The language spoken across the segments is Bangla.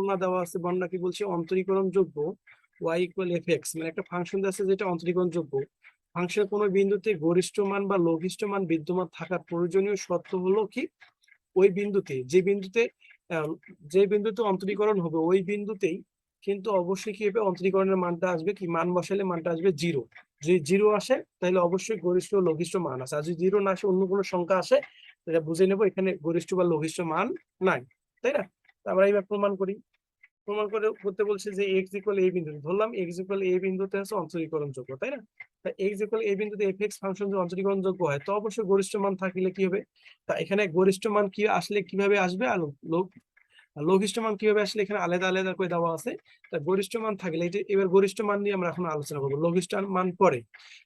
বর্ণনা দেওয়া আছে, বর্ণনা কি বলছে, অন্তরীকরণ যোগ্য y ইকুয়াল এফ এক্স, মানে একটা ফাংশন আছে যেটা অন্তরীকরণ যোগ্য। ফাংশনের কোনো বিন্দুতে গরিষ্ঠ মান বা লঘিষ্ঠ মান বিদ্যমান থাকার প্রয়োজনীয় শর্ত হলো কি, ওই বিন্দুতে আহ, যে বিন্দুতে অন্তরীকরণ হবে ওই বিন্দুতেই কিন্তু অবশ্যই কি হবে, অন্তরীকরণের মানটা আসবে কি, মান বসালে মানটা আসবে জিরো। যদি জিরো আসে তাহলে অবশ্যই গরিষ্ঠ ও লঘিষ্ঠ মান আছে, আর যদি জিরো না আসে অন্য কোনো সংখ্যা আসে তাহলে বুঝে নেবো এখানে গরিষ্ঠ বা লঘিষ্ঠ মান নাই, তাই না? আমরা এবার প্রমাণ করি। প্রমাণ করে করতে বলছে যে এক্স ইকুয়াল এই বিন্দুতে, ধরলাম এক্স ইকুয়াল এই বিন্দুতে হচ্ছে অন্তরীকরণ যোগ্য, তাই না? তা এক্স ইকুয়াল এই বিন্দুতে এফ এক্স ফাংশন যদি অন্তরীকরণ যোগ্য হয় তো অবশ্যই গরিষ্ঠ মান থাকলে কি হবে, তা এখানে গরিষ্ঠ মান কি আসলে কিভাবে আসবে, আর লঘিষ্ঠ মান কিভাবে আসলে এখানে আলাদা আলাদা করে দেওয়া আছে। তা গরিষ্ঠ মান থাকলে এই যে এবার গরিষ্ঠ মান নিয়ে আমরা এখন আলোচনা করবো, লঘিষ্ঠ মান পরে।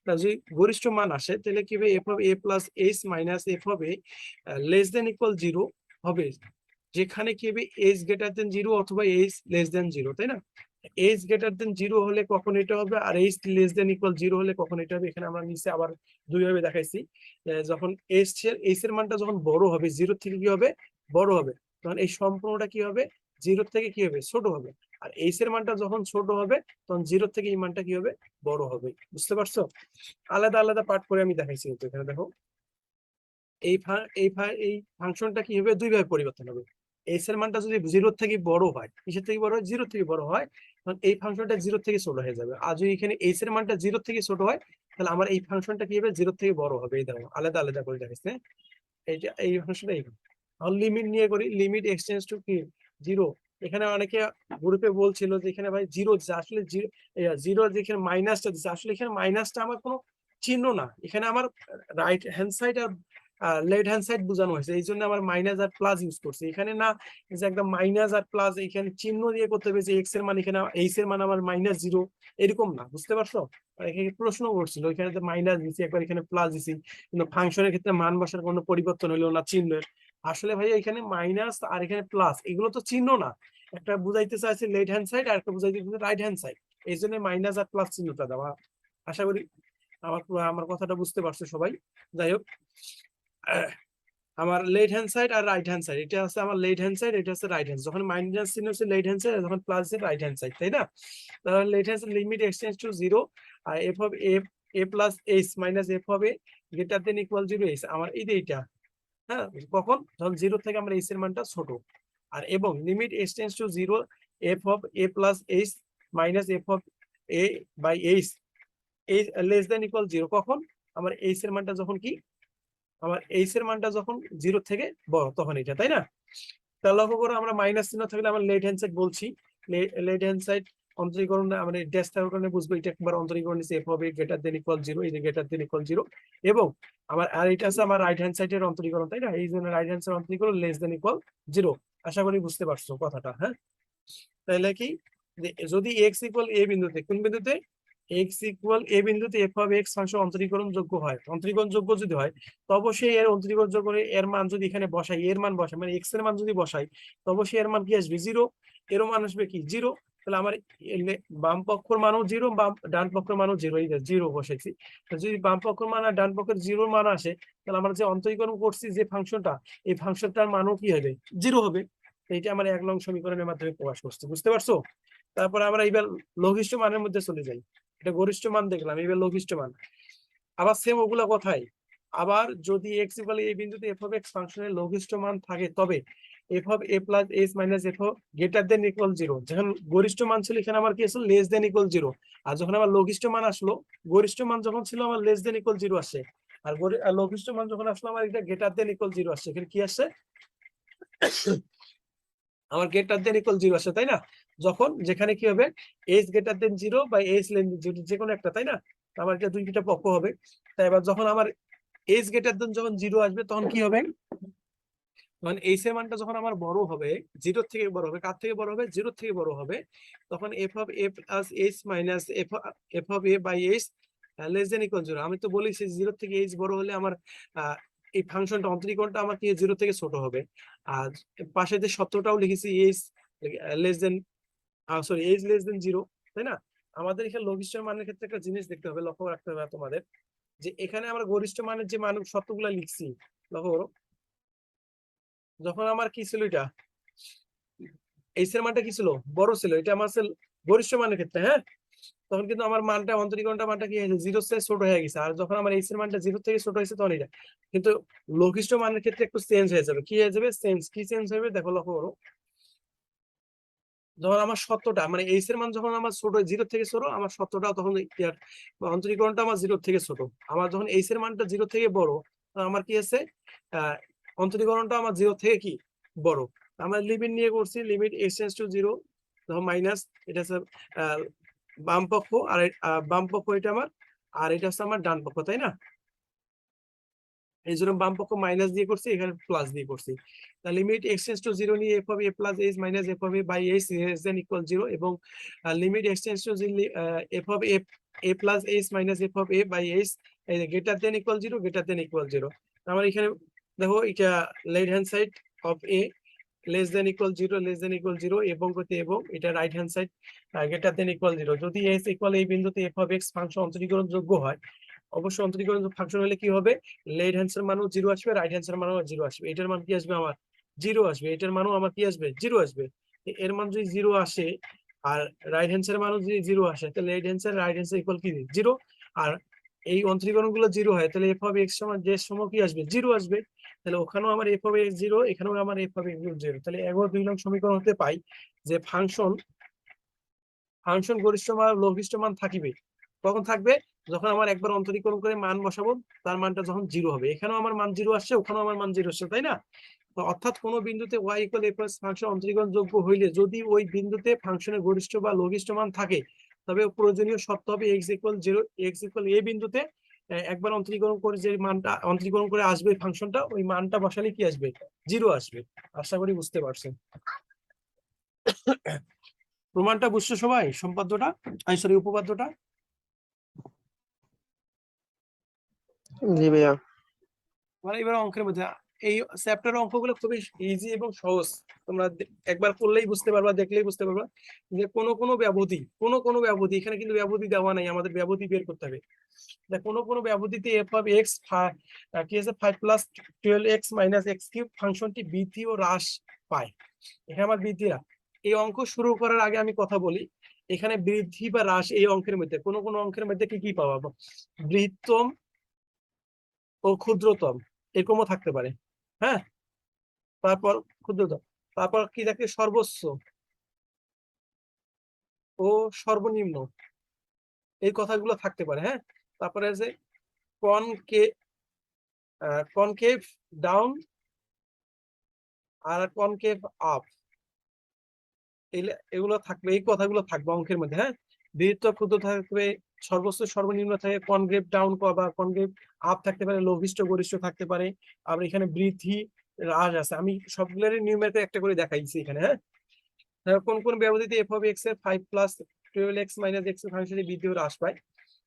তা যদি গরিষ্ঠ মান আসে তাহলে কি হবে, F of A plus H minus F হবে লেস দেন ইকুয়াল জিরো হবে, যেখানে কি হবে এইচ গ্রেটার দেন জিরো অথবা এইচ লেস দেন জিরো, তাই না? এইচ গ্রেটার দেন জিরো হলে কখন এটা হবে, আর H less than equal zero হলে কখন এটা হবে। এখানে আমরা নিচে আবার দুইভাবে দেখাইছি। যখন এইচ এর মানটা যখন বড় হবে, জিরো থেকে কি হবে, বড় হবে, তখন এই সম্পূর্ণটা কি হবে, জিরো থেকে কি হবে, ছোট হবে। আর এইচ এর মানটা যখন ছোট হবে তখন জিরো থেকে এই মানটা কি হবে, বড় হবে। বুঝতে পারছো? আলাদা আলাদা পার্ট করে আমি দেখাইছি, কিন্তু এখানে দেখো এই ফাংশনটা কি হবে, দুই ভাবে পরিবর্তন হবে। এস এর মানটা যদি জিরো থেকে বড় হয়, কিসের থেকে বড় হয়, জিরো থেকে বড় হয়, তখন এই ফাংশনটা জিরো থেকে ছোট হয়ে যাবে। আর যদি এখানে এস এর মানটা জিরো থেকে ছোট হয় তাহলে আমার এই ফাংশনটা কি হবে, জিরো থেকে বড় হবে। এই দেখো আলাদা আলাদা করে দেখাচ্ছে, এইটা এই ফাংশনটা এই। আর লিমিট নিয়ে করি, লিমিট এক্সটেন্স টু কি, জিরো। এখানে অনেকে গ্রুপে বলছিল যে এখানে ভাই জিরো দিচ্ছে, আসলে জিরো, জিরো যেখানে মাইনাসটা দিচ্ছে, আসলে এখানে মাইনাসটা আমার কোনো চিহ্ন না, এখানে আমার রাইট হ্যান্ড সাইড আর লেফট হ্যান্ড সাইড বোঝানো হয়েছে, এই জন্য আমার মাইনাস আর প্লাস ইউজ করছে। এখানে না যে একদম মাইনাস আর প্লাস এখানে চিহ্ন দিয়ে করতে হবে যে এক্স এর মান এখানে এইচ এর মান আমার মাইনাস জিরো, এরকম না। বুঝতে পারছো? আর এখানে প্রশ্ন করছিল, এখানে তো মাইনাস দিছি, একবার এখানে প্লাস দিছি, কিন্তু ফাংশনের ক্ষেত্রে মান বসার কোনো পরিবর্তন হলো না চিহ্নের। আসলে ভাই এখানে মাইনাস আর এখানে প্লাস এগুলো তো চিহ্ন না, একটা বুঝাইতে চাইছে লেফট হ্যান্ড সাইড আর একটা বুঝাইতে চাইছে রাইট হ্যান্ড সাইড, এই জন্য মাইনাস আর প্লাস চিহ্নটা দেওয়া। আশা করি আমার আমার কথাটা বুঝতে পারছো সবাই। যাই হোক, আমার লেফট হ্যান্ড সাইড আর রাইট হ্যান্ড সাইড, এটা আছে আমার লেফট হ্যান্ড সাইড, এটা হচ্ছে রাইট হ্যান্ড। যখন মাইনাস চিহ্ন হচ্ছে লেফট হ্যান্ড সাইড, যখন প্লাস হচ্ছে রাইট হ্যান্ড সাইড, তাই না? তাহলে left hand side limit এক্সটেন্স to zero, আর F of A plus H minus F হবে greater than equal zero H, আমার এই যে এইটা, হ্যাঁ, কখন, যখন জিরো থেকে আমরা এইচ এর মানটা ছোট। আর এবং limit এক্সটেন্স to zero F of A plus H minus F of A by H এই লেস দেন ইকুয়াল জিরো, কখন, আমার এইচ এর মানটা যখন কি, আমার এইচ এর মানটা যখন জিরো থেকে বড়, তখন এটা, তাই না? তাহলে লক্ষ্য করো, আমরা মাইনাস চিহ্ন থাকলে আমরা লেফট হ্যান্ড সাইড বলছি, লেফট হ্যান্ড সাইড অন্তরীকরণ মানে ড্যাশ থাকার কারণে বুঝবো এটা একবার অন্তরীকরণ নিচ্ছে এফ হবে গ্রেটার দেন ইকুয়াল জিরো, এই যে গ্রেটার দেন ইকুয়াল জিরো। এবং আমার আর এটা আছে আমার রাইট হ্যান্ড সাইডের অন্তরীকরণ, তাই না? এই জন্য রাইট হ্যান্ড সাইড অন্তরীকরণ লেস দেন ইকুয়াল জিরো। আশা করি বুঝতে পারছো কথাটা, হ্যাঁ? তাহলে কি, যদি এক্স ইকুয়াল এ বিন্দুতে, কোন বিন্দুতে, এক্স ইকুয়াল এ বিন্দুতে এফ অফ এক্স ফাংশন অন্তরীকরণ যোগ্য হয়, অন্তরীকরণ যোগ্য যদি হয় তো অবশ্যই এর অন্তরীকরণ যোগ্য এর মান যদি এখানে বসাই, এর মান বসাই মানে এক্স এর মান যদি বসাই তো অবশ্যই এর মান কি আসবে, জিরো। এর মান আসবে কি, জিরো। তাহলে আমার বাম পক্ষের মানও জিরো, বাম ডান পক্ষের মানও জিরো, এই জিরো বসাইছি। যদি বাম পক্ষের মান আর ডান পক্ষের জিরোর মান আসে তাহলে আমরা যে অন্তরীকরণ করছি যে ফাংশনটা, এই ফাংশনটার মানও কি হবে, জিরো হবে। এইটা আমরা 1 নং সমীকরণের মাধ্যমে প্রকাশ করছি। বুঝতে পারছো? তারপরে আমরা এবার লঘিষ্ঠ মানের মধ্যে চলে যাই। এটা গরিষ্ঠ মান দেখলাম, এবার লঘিষ্ঠ মান। আবার সেম ওগুলা কথাই, আবার যদি এক্স ইকুয়াল এই বিন্দুতে এফ অফ এক্স ফাংশনের লঘিষ্ঠ মান থাকে তবে F of A plus H minus F greater than equal zero. যখন গরিষ্ঠ মান ছিল এখানে আমার কি আসলো, লেস দেন ইকুয়াল জিরো। আর যখন আমার লঘিষ্ঠ মান আসলো, গরিষ্ঠ মান যখন ছিল আমার লেস দেন ইকুয়াল জিরো আসে, আর লঘিষ্ঠ মান যখন আসলো আমার এটা গ্রেটার দেন ইকুয়াল জিরো আসছে। এখানে কি আসছে, আমার গ্রেটার দেন ইকুয়াল জিরো আসে, তাই না? যখন যেখানে কি হবে, এইচ গ্রেটার দেন জিরো বা এইচ লেস জিরো, যে কোনো একটা, তাই না? আমার এটা দুইটা পক্ষ হবে। তাই এবার যখন আমার এইচ গ্রেটার দেন যখন জিরো আসবে তখন কি হবে, তখন এইচ এর মানটা যখন আমার বড় হবে, জিরো থেকে বড় হবে, কার থেকে বড় হবে, জিরো থেকে বড় হবে, তখন F of A plus H minus F of A by H less than equal zero. আমি তো বলেছি জিরো থেকে এইচ বড় হলে আমার এই ফাংশনটা অন্তরীকরণটা আমার কি জিরো থেকে ছোট হবে। আর পাশে যে সত্যটাও লিখেছি এইচ লেস দেন, সরি এইচ লেস দেন জিরো, তাই না? আমাদের এখানে লঘিষ্ঠ মানের ক্ষেত্রে একটা জিনিস দেখতে হবে, লক্ষ্য রাখতে হবে তোমাদের, যে এখানে আমরা গরিষ্ঠ মানের যে মান সত্যগুলা লিখছি, লক্ষ্য করো, যখন আমার কি ছিল এটা, এইচ এর মানটা কি ছিল, বড় ছিল, এটা আমার গরিষ্ঠ মানের ক্ষেত্রে, হ্যাঁ, তখন কিন্তু আমার মানটা অন্তরীকরণটা মানটা কি হয়েছে, জিরো থেকে ছোট হয়ে গেছে। আর যখন আমার এইচ এর মানটা জিরো থেকে ছোট হয়েছে তখন এটা কিন্তু লঘিষ্ঠ মানের ক্ষেত্রে একটু চেঞ্জ হয়ে যাবে। কি হয়ে যাবে, কি চেঞ্জ হবে দেখো, লক্ষ্য করো। যখন আমার সত্যটা মানে এইচ এর মান যখন আমার ছোট, জিরো থেকে ছোট, আমার সত্যটা তখন অন্তরীকরণটা আমার জিরো থেকে ছোট। আমার যখন এইচ এর মানটা জিরো থেকে বড়, আমার কি আছে, অন্তরীকরণটা আমার জিরো থেকে কি বড়। আমরা লিমিট নিয়ে করছি, limit X tends to zero, তখন মাইনাস, এটা হচ্ছে বাম পক্ষ, আর বাম পক্ষ এটা আমার, আর এটা হচ্ছে আমার ডান পক্ষ, তাই না? এই জন্য বাম পক্ষ মাইনাস দিয়ে করছি, এখানে প্লাস দিয়ে করছি। Limit X tends to zero নিয়ে F of A plus H minus F of A by H less than equal zero, এবং limit X tends to F of A plus H minus F of A by H greater than equal zero, greater than equal zero. আমার এখানে দেখো, এটা left hand side of A less than equal zero, less than equal zero, এবং করতে, এবং এটা right hand side greater than equal zero. যদি এস ইকুয়াল এই বিন্দুতে এফ অফ এক্স ফাংশন অন্তরীকরণ যোগ্য হয়, অবশ্যই অন্তরীকরণ ফাংশন হলে কি হবে, লেফট হ্যান্ড এর মানও জিরো আসবে, রাইট হ্যান্ড এর মানও জিরো আসবে। এটার মান কি আসবে, আমার জিরো আসবে, এটার মানও আমার কি আসবে, জিরো আসবে। এর মান যদি জিরো আসে আর রাইট হ্যান্ড এর মানও যদি জিরো আসে, তাহলে left hand side right hand side equal কি জিরো। আর এই অন্তরীকরণ গুলো জিরো হয়, তাহলে এফ অফ এক্স সমান যে সময় কি আসবে, জিরো আসবে। তাহলে ওখানেও আমার এফ অফ এক্স জিরো, এখানেও আমার এফ অফ এক্স জিরো। তাহলে ১ ২ নং সমীকরণ হতে পাই যে ফাংশন গরিষ্ঠ মান লঘিষ্ঠ মান থাকিবে। কখন থাকবে, যখন আমার একবার অন্তরীকরণ করে মান বসাবো, তার মানটা যখন জিরো হবে। এখানেও আমার মান জিরো আসছে, ওখানেও আমার মান জিরো আসছে, তাই না? তো অর্থাৎ কোন বিন্দুতে y equal a plus function অন্তরীকরণ যোগ্য হইলে, যদি ওই বিন্দুতে ফাংশনের গরিষ্ঠ বা লঘিষ্ঠ মান থাকে, তবে প্রয়োজনীয় শর্ত হবে x equal 0, x equal a বিন্দুতে একবার অন্তরীকরণ করে যে মানটা অন্তরীকরণ করে আসবে ফাংশনটা, ওই মানটা বসালে কি আসবে, জিরো আসবে। আশা করি বুঝতে পারছেন। প্রমাণটা বুঝছো সবাই, সম্পাদ্যটা, সরি উপপাদ্যটা? জি ভাইয়া। মানে এবার অঙ্কের মধ্যে এই চ্যাপ্টার অঙ্কগুলো খুবই ইজি এবং সহজ, তোমরা একবার করলেই বুঝতে পারবা, দেখলেই বুঝতে পারবা যে কোনো ব্যবধি, এখানে কিন্তু ব্যবধি দেওয়া নাই, আমাদের ব্যবধি বের করতে হবে। কোনো ব্যবধিতে এফ অফ এক্স কি আছে 5+12x মাইনাস এক্স কিউব ফাংশনটি বৃদ্ধি ও হ্রাস পায়। এখানে আমার বৃদ্ধি হ্রাস, এই অঙ্ক শুরু করার আগে আমি কথা বলি, এখানে বৃদ্ধি বা হ্রাস এই অঙ্কের মধ্যে কোনো অঙ্কের মধ্যে কি কি পাওয়া, বৃহত্তম ও ক্ষুদ্রতম এরকমও থাকতে পারে, হ্যাঁ। তারপর ক্ষুদ্রতম, তারপর কি থাকে, সর্বোচ্চ ও সর্বনিম্ন, এই কথাগুলো থাকতে পারে, হ্যাঁ। তারপরে আছে কনকে কনকেভ ডাউন আর কনকেভ আপ, এগুলো থাকবে, এই কথাগুলো থাকবে অঙ্কের মধ্যে, হ্যাঁ। বৃহত্তর ক্ষুদ্র থাকবে, সর্বোচ্চ সর্বনিম্ন থাকে, কনকেভ ডাউন বা কনকেভ আপ থাকতে পারে, লঘিষ্ঠ গরিষ্ঠ থাকতে পারে। আবার এখানে বৃদ্ধি হ্রাস আছে, আমি সবগুলোরই নিয়মের একটা করে দেখাইছি এখানে, হ্যাঁ। কোন ব্যবধিতে এফ অফ এক্স এর 5+12x মাইনাস এক্স এর ফাংশনে বৃদ্ধি ও হ্রাস পায়,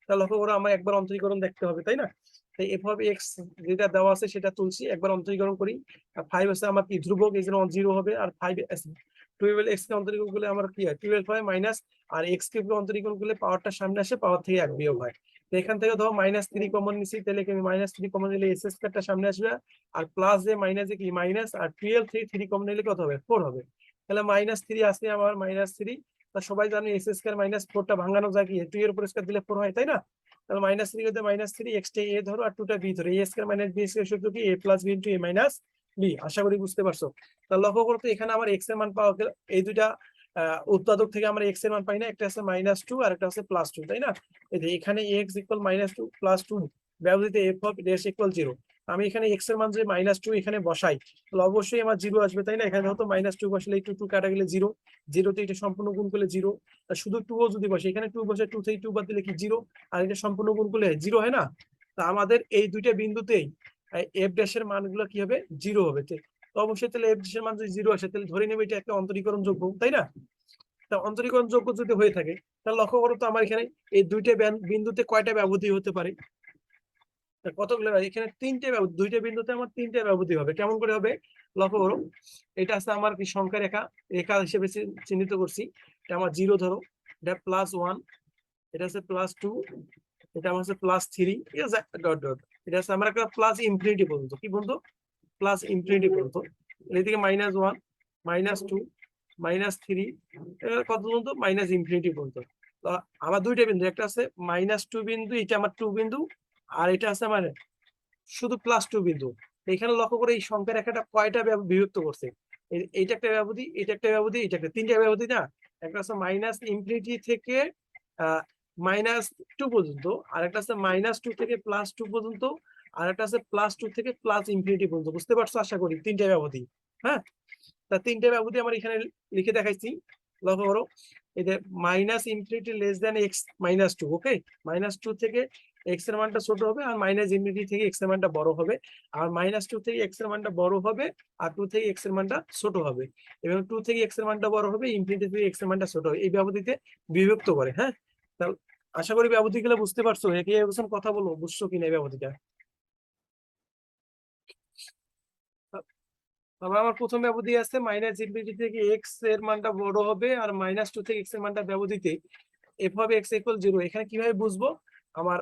তাহলে লক্ষ্য করো আমার একবার অন্তরীকরণ দেখতে হবে, তাই না? তাই এফ অফ এক্স যেটা দেওয়া আছে সেটা তুলছি, একবার অন্তরীকরণ করি। 5 আছে আমার কি ধ্রুবক, এই জন্য জিরো হবে। আর 12x কে অন্তরীকরণ করলে আমার কি হয়, 12 হয় মাইনাস, আর এক্স কে অন্তরীকরণ করলে পাওয়ারটা সামনে আসে, পাওয়ার থেকে 1 বিয়োগ হয়। তো এখান থেকে ধরো -3 কমন নিচ্ছি, তাহলে কি -3 কমন নিলে এস স্কয়ারটা সামনে আসবে, আর প্লাস যে মাইনাস কি মাইনাস, আর 12 থেকে 3 কমন নিলে কত হবে, 4 হবে। তাহলে -3 আসছে আমার -3, তা সবাই জানে এস স্কয়ার -4টা ভাঙানো যায় কি 2 এর উপর স্কয়ার দিলে 4 হয়, তাই না? তাহলে -3 করতে -3, x টা a ধরো আর 2টা b ধরো, a square minus b square সূত্র কি a plus b into a minus b। আশা করি বুঝতে পারছো। তাহলে লক্ষ্য করতে এখানে আমার x এর মান পাওয়া গেল, এই দুইটা উৎপাদক থেকে আমরা x এর মান পাই না, একটা আছে -2 আর একটা আছে +2, তাই না? এই যে এখানে x ইকুয়াল -2 +2 ব্যবহৃত f অফ ড্যাশ ইকুয়াল 0, আমি এখানে x এর মান যদি -2 এখানে বসাই, তাহলে অবশ্যই আমার 0 আসবে, তাই না? এখানে হয়তো -2 বসলে একটু 2 কাটা গেলে 0, 0 তে এটা সম্পূর্ণ গুণ করলে 0, শুধু 2 ও যদি বসে, এখানে 2 বসে 2 থেকে 2 বাদ দিলে কি 0, আর এটা সম্পূর্ণ গুণ করলে 0 হয় না? তা আমাদের এই দুইটা বিন্দুতেই f ড্যাশের মানগুলো কি হবে, 0 হবে। তো অবশ্যই তাহলে f ড্যাশের মান যদি 0 আসে, তাহলে ধরে নেবে এটা একটা অন্তরীকরণ যোগ্য, তাই না? তা অন্তরীকরণ যোগ্য যদি হয়ে থাকে, তাহলে লক্ষ্য করো তো আমার এখানে এই দুইটা বিন্দুতে কয়টা ব্যবধি হতে পারে, কতগুলো, এখানে 3টে দুইটা বিন্দুতে আমার 3টে ব্যবধি হবে। কেমন করে হবে, লক্ষ্য করো, এটা আছে আমার কি সংখ্যা রেখা, রেখা হিসেবে চিহ্নিত করছি। এটা আমার 0 ধরো, এটা +1, এটা আছে +2, এটা আমার হচ্ছে +3, ঠিক আছে, ডট ডট, এটা আছে আমার একটা প্লাস ইনফিনিটি পর্যন্ত, কি বলতো, প্লাস ইনফিনিটি পর্যন্ত। এদিকে -1, -2, -3 কত পর্যন্ত -ইনফিনিটি পর্যন্ত। তো আমার দুইটা বিন্দু, একটা আছে -2 বিন্দু, এটা আমার 2 বিন্দু, আর এটা আছে আমার শুধু +2 বিন্দু। এখানে লক্ষ্য করে এই সংখ্যা রেখাটা কয়টা বিভক্ত করছে। এইটা একটা ব্যবধি, এটা একটা ব্যবধি, এটা একটা, তিনটা ব্যবধি না। একটা আছে -ইনফিনিটি থেকে -2 পর্যন্ত, আরেকটা আছে -2 থেকে +2 পর্যন্ত, আরেকটা আছে +2 থেকে +ইনফিনিটি পর্যন্ত। বুঝতে পারছো আশা করি, তিনটা ব্যবধি। হ্যাঁ, তা তিনটা ব্যবধি আমার এখানে লিখে দেখাইছি। লক্ষ্য করো, এই যে -ইনফিনিটি লেস দ্যান x -2, ওকে। -2 থেকে x এর মানটা ছোট হবে, আর -ইনফিনিটি থেকে x এর মানটা বড় হবে, আর -2 থেকে x এর মানটা বড় হবে, আর 2 থেকে x এর মানটা ছোট হবে, এবং 2 থেকে x এর মানটা বড় হবে, ইনফিনিটি থেকে x এর মানটা ছোট হবে। এই ব্যবধিতে বিভক্ত করে। হ্যাঁ, তা আশা করি ব্যবধিগুলো বুঝতে পারছো। একে এবছর কথা বলো, বুঝছো কিনা এই ব্যবধিটা। তারপর আমার প্রথম ব্যবধি আছে -ইনফিনিটি থেকে x এর মানটা বড় হবে, আর -2 থেকে x এর মানটা ব্যবধিতে f অফ x = 0। এখানে কিভাবে বুঝবো? আমার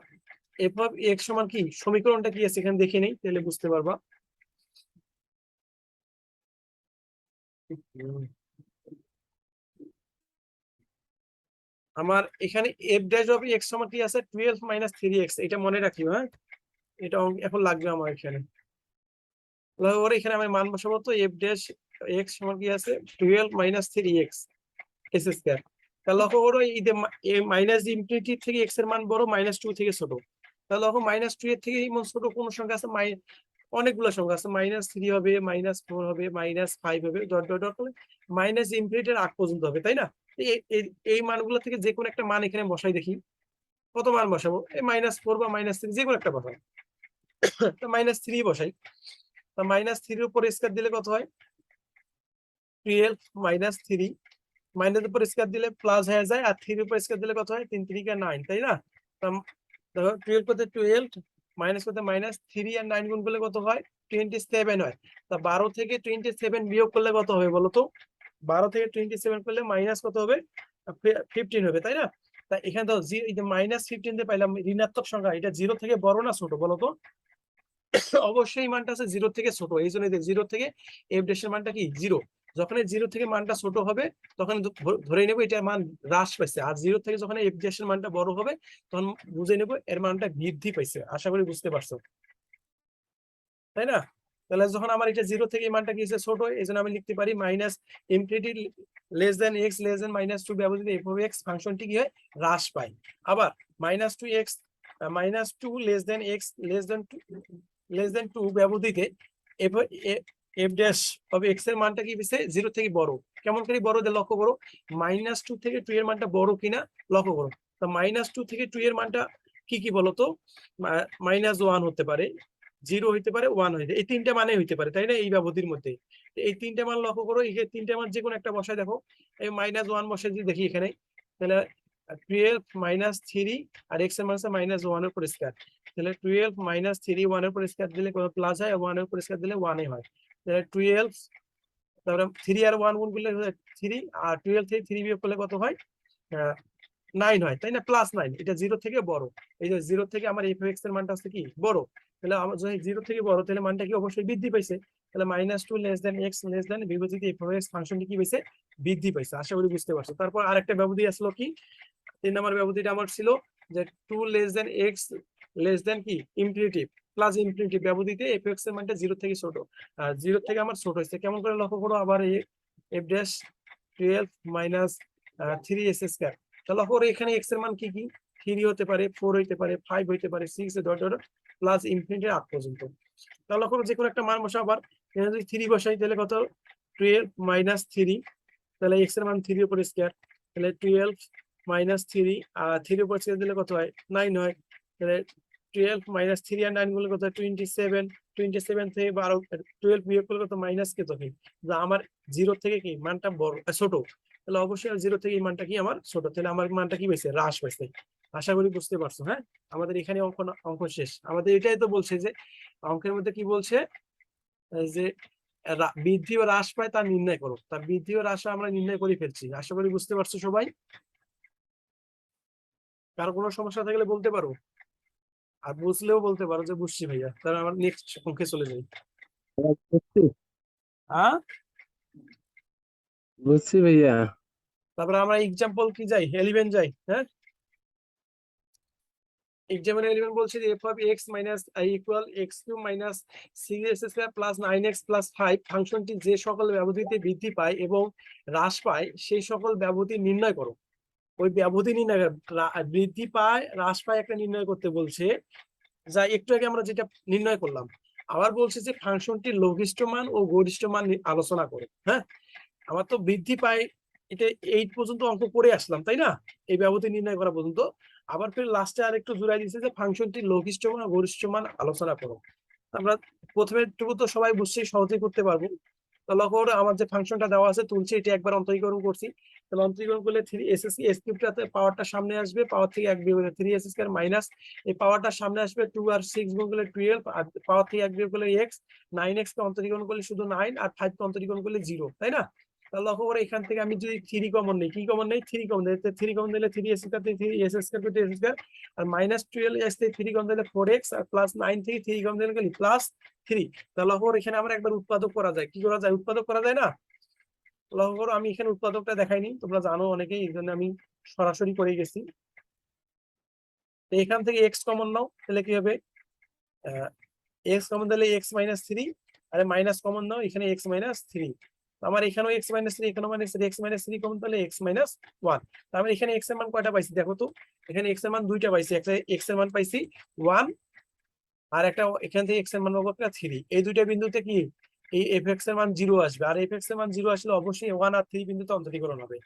f অফ x সমান কি, সমীকরণটা কি আছে এখানে দেখে নেই, তাহলে বুঝতে পারবা। আমার এখানে f ড্যাশ অফ x সমান কি আছে, 12 - 3x। এটা মনে রাখিও। হ্যাঁ, এটা এখন লাগবে আমার এখানে। ওরে এখানে আমি মান বসাবো, তো f ড্যাশ x সমান কি আছে, 12 - 3x s স্কয়ার। তাহলে লক্ষ্য করো, এই যে -ইনফিনিটি থেকে x এর মান বড়, -2 থেকে ছোট। তাহলে লক্ষ্য, -2 এর থেকে এমন ছোট কোন সংখ্যা আছে? অনেকগুলো সংখ্যা আছে। -3 হবে, -4 হবে, -5 হবে, ডট ডট ডট করে ইনফিনিটির আগ পর্যন্ত হবে, তাই না? এই মানগুলো থেকে যে কোনো একটা মান এখানে বসাই দেখি। কত মান বসাবো? এই -4 বা -3, যে কোনো একটা বসাই। তো -3 বসাই। তা -3 এর উপর স্কয়ার দিলে কত হয়? 12 - 3, মাইনাসের উপর স্কয়ার দিলে প্লাস হয়ে যায়, আর 3 এর উপর স্কয়ার দিলে কত হয়? 3 3 কে 9, তাই না? দেখো, 12 করতে 12, মাইনাস করতে -3 আর 9 গুণ করলে কত হয়? 27 হয়। তা 12 থেকে 27 বিয়োগ করলে কত হবে বলো তো? 12 থেকে 27 করলে মাইনাস কত হবে? 15 হবে, তাই না? তা এখানে তো এই যে -15 দিয়ে পাইলাম ঋণাত্মক সংখ্যা, এটা 0 থেকে বড় না ছোট বলো তো? অবশ্যই মানটা আছে 0 থেকে ছোট। এই জন্য 0 থেকে f ড্যাশের মানটা কি 0। যখন 0 থেকে মানটা ছোট হবে, তখন ধরে নেব এটা মান হ্রাস পাইছে, আর 0 থেকে যখন f ড্যাশের মানটা বড় হবে, তখন বুঝে নেব এর মানটা বৃদ্ধি পাইছে। আশা করি বুঝতে পারছো, তাই না? তাহলে যখন আমার এটা 0 থেকে এই মানটা কি হচ্ছে, ছোট, এই জন্য আমি লিখতে পারি infinity less than x less than -2 ব্যবধানে f অফ x ফাংশনটি কি হয়, হ্রাস পায়। আবার -2x -2 less than x less than 2 ব্যবধিতে f dash of x এর মানটা কি হচ্ছে 0 থেকে বড়। কেমন করে বড়, লক্ষ্য করো, -2 থেকে 2 এর মানটা বড় কিনা লক্ষ্য করো। তা -2 থেকে 2 এর মানটা কি কি বলতো? -1 হতে পারে, 0 হইতে পারে, 1 হইতে, এই তিনটা মানে হইতে পারে, তাই না? এই ব্যবধির মধ্যে এই তিনটা মান লক্ষ্য করো, এই তিনটা মান যে কোনো একটা বসায় দেখো। এই -1 বসে যদি দেখি এখানে, তাহলে 12 - 3, আর x এর মান আছে -1 এর উপর স্কয়ার। তাহলে 12 - 3 1 এর উপর স্কয়ার দিলে কত প্লাস হয়, 1 এর উপর স্কয়ার দিলে 1 এ হয়। তাহলে 12, তারপরে 3 আর 1 গুণ করলে 3, আর 12 থেকে 3 বিয়োগ করলে কত হয়? 9 হয়, তাই না? +9। এটা 0 থেকে বড়। এই যে 0 থেকে আমার f এর মানটা আছে কি বড়। তাহলে আমার যদি 0 থেকে বড়, তাহলে মানটা কি অবশ্যই বৃদ্ধি পাইছে। তাহলে -2 less than x less than বিপরীত f অফ x ফাংশনটি কি পাইছে, বৃদ্ধি পাইছে। আশা করি বুঝতে পারছো। তারপর আরেকটা ব্যবধি আসলো কি, 3 নম্বর ব্যবধিটা আমার ছিল যে 2 less than x less than কি ইনফিনিটি প্লাস ইনফিনিটি ব্যবধিতে f এর মানটা 0 থেকে ছোট। আর 0 থেকে আমার ছোট হইছে, কেমন করে লক্ষ্য করো, আবার f ড্যাশ 12 - 3s স্কয়ার। তাহলে লক্ষ্য করো, এখানে x এর মান কি কি, 3 হতে পারে, 4 হইতে পারে, 5 হইতে পারে, 6 ডট ডট প্লাস ইনফিনিটি আগ পর্যন্ত। তাহলে লক্ষ্য করো, যে কোনো একটা মান বসা। আবার এখানে যদি 3 বসাই, তাহলে কত? 12 - 3, তাহলে x এর মান 3 এর উপর স্কয়ার। তাহলে 12 - 3, আর 3 এর উপর স্কয়ার দিলে কত হয়? 9 হয়। তাহলে 12 - 3 আর 9 গুলো কত হয়? 27। 27 থেকে 12 12 বিয়োগ করলে কত? মাইনাস কত হয়? যে আমার 0 থেকে কি মানটা বড়, ছোট। তাহলে অবশ্যই 0 থেকে এই মানটা কি আমার ছোট। তাহলে আমার মানটা কি হয়েছে, হ্রাস পাইছে। আশা করি বুঝতে পারছো। হ্যাঁ, আমাদের এখানে অঙ্ক শেষ। আমাদের এটাই তো বলছে যে অঙ্কের মধ্যে কি বলছে, যে বৃদ্ধি ও হ্রাস পায় তা নির্ণয় করো। তার বৃদ্ধি ও হ্রাস আমরা নির্ণয় করে ফেলছি। আশা করি বুঝতে পারছো সবাই। কারো কোনো সমস্যা থাকলে বলতে পারো, আর বুঝলেও বলতে পারো যে বুঝছি ভাইয়া। তাহলে আমরা নেক্সট অঙ্কে চলে যাই। হ্যাঁ, বুঝছি ভাইয়া। তারপরে আমরা এক্সাম্পল কি যাই, 11 যাই। হ্যাঁ, এক্সাম্পল 11 বলছি যে F of x minus I equal x cube minus 6x² plus 9x plus 5 ফাংশনটি যে সকল ব্যবধিতে বৃদ্ধি পায় এবং হ্রাস পায় সেই সকল ব্যবধি নির্ণয় করো। ওই ব্যবধি নির্ণয় বৃদ্ধি পায় হ্রাস পায় একটা নির্ণয় করতে বলছে, যা একটু আগে আমরা যেটা নির্ণয় করলাম। আবার বলছে যে ফাংশনটির লঘিষ্ঠ মান ও গরিষ্ঠ মান আলোচনা করো। হ্যাঁ, আমার তো বৃদ্ধি পায়, এটা 8 পর্যন্ত অঙ্ক করে আসলাম তাই না, এই ব্যবধি নির্ণয় করা পর্যন্ত। আবার ফের লাস্টে আরেকটু জোড়াই দিচ্ছে যে ফাংশনটির লঘিষ্ঠ মান ও গরিষ্ঠ মান আলোচনা করো। আমরা প্রথমে টুকু তো সবাই বুঝছেই, সহজেই করতে পারবো। তাহলে লক্ষ্য করো আমার যে ফাংশনটা দেওয়া আছে তুলছি, এটা একবার অন্তরীকরণ করছি। তাহলে অন্তরীকরণ করলে 3s এস কিউবটাতে পাওয়ারটা সামনে আসবে, পাওয়ার থেকে 1 বিয়োগ করলে 3s² মাইনাস এই পাওয়ারটা সামনে আসবে 2 আর 6 গুণ করলে 12, আর পাওয়ার থেকে 1 বিয়োগ করলে x, 9x কে অন্তরীকরণ করলে শুধু 9 আর 5 কে অন্তরীকরণ করলে 0, তাই না? তাহলে লক্ষ্য করে এখান থেকে আমি যদি 3 কমন নেই, কি কমন নেই? 3 কমন নেই। 3 কমন নিলে 3s² 3s² আর মাইনাস 12s থেকে 3 কমন দিলে 4x আর প্লাস 9 থেকে 3 কমন দিলে প্লাস 3। তাহলে লক্ষ্য করো এখানে আমরা একবার উৎপাদক করা যায়, কি করা যায়? উৎপাদক করা যায় না? লক্ষ্য করো আমি এখানে উৎপাদকটা দেখাইনি, তোমরা জানো অনেকেই, এই জন্য আমি সরাসরি করে গেছি। তো এখান থেকে এক্স কমন নাও, তাহলে কি হবে? এক্স কমন দিলে এক্স মাইনাস 3, আরে মাইনাস কমন নাও, এখানে এক্স মাইনাস 3। আমার এখানেও এক্স মাইনাস 3, এখানেও মাইনাস 3, এক্স মাইনাস 3 কমন তাহলে এক্স মাইনাস 1। তার এখানে এক্স এর মান কয়টা পাইছি দেখো তো, এখানে এক্স এর মান দুইটা পাইছি, একটা এক্স এর মান পাইছি 1, আর একটা এখান থেকে এক্স এর মান পাবো একটা 3। এই দুইটা বিন্দুতে কি এই এফ এক্স এর মান 0 আসবে, আর এফ এক্স এর মান 0 আসলে অবশ্যই 1 আর 3 বিন্দুতে অন্তরীকরণ হবে।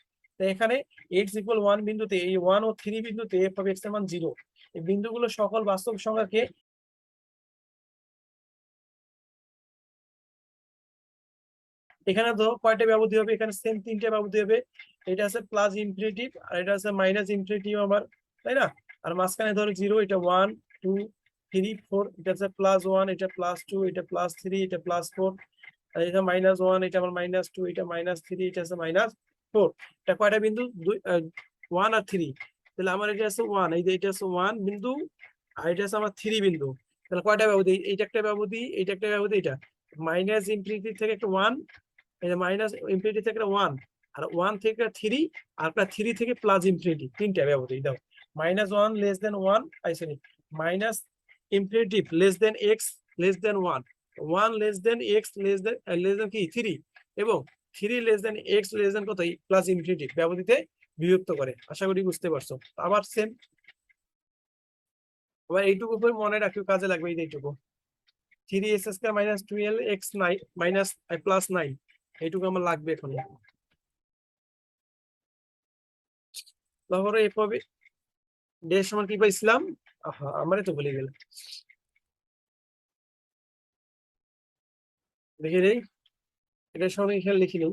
তো এখানে এক্স ইকুয়াল 1 বিন্দুতে, এই 1 ও 3 বিন্দুতে এফ অফ এক্স এর মান 0। এই বিন্দুগুলো সকল বাস্তব সংখ্যাকে এখানে ধরো কয়টা ব্যবধি হবে, এখানে সেম 3টে ব্যবধি হবে। এটা আছে প্লাস ইনফিনিটিভ আর এটা আছে মাইনাস ইনফিনিটিভ আমার, তাই না? আর মাঝখানে ধরো 0, এটা 1 2 3 4, এটা আছে প্লাস 1, এটা প্লাস 2, এটা প্লাস 3, এটা প্লাস 4, আর এটা মাইনাস 1, এটা আমার মাইনাস 2, এটা মাইনাস 3, এটা আছে মাইনাস 4। এটা কয়টা বিন্দু? 1 আর 3। তাহলে আমার এটা আছে 1, এই যে এটা আছে 1 বিন্দু, আর এটা আছে আমার 3 বিন্দু। তাহলে কয়টা ব্যবধি? এইটা একটা ব্যবধি, এইটা একটা ব্যবধি, এটা মাইনাস ইনফিনিটি থেকে একটা 1, এই যে মাইনাস ইনফিনিটি থেকে 1, আর 1 থেকে 3, আর প্লাস 3 থেকে প্লাস ইনফিনিটি, তিনটা ব্যবধি দাও। Minus 1 less than 1, I sorry, minus infinity less than x less than 1, 1 less than x less than কি 3, এবং 3 less than x less than কত প্লাস ইনফিনিটি ব্যবধিতে বিভক্ত করে। আশা করি বুঝতে পারছো। আবার সেম, আবার এইটুকু মনে রাখিও, কাজে লাগবে এইটুকু। 3s² minus 12x 9 minus plus 9, এইটুকু আমার লাগবে এখন। তারপরে এভাবে ডের সময় কি পাইছিলাম, আমারই তো ভুলে গেলাম, দেখে নেই, এটার সঙ্গে এখানে লিখে নিই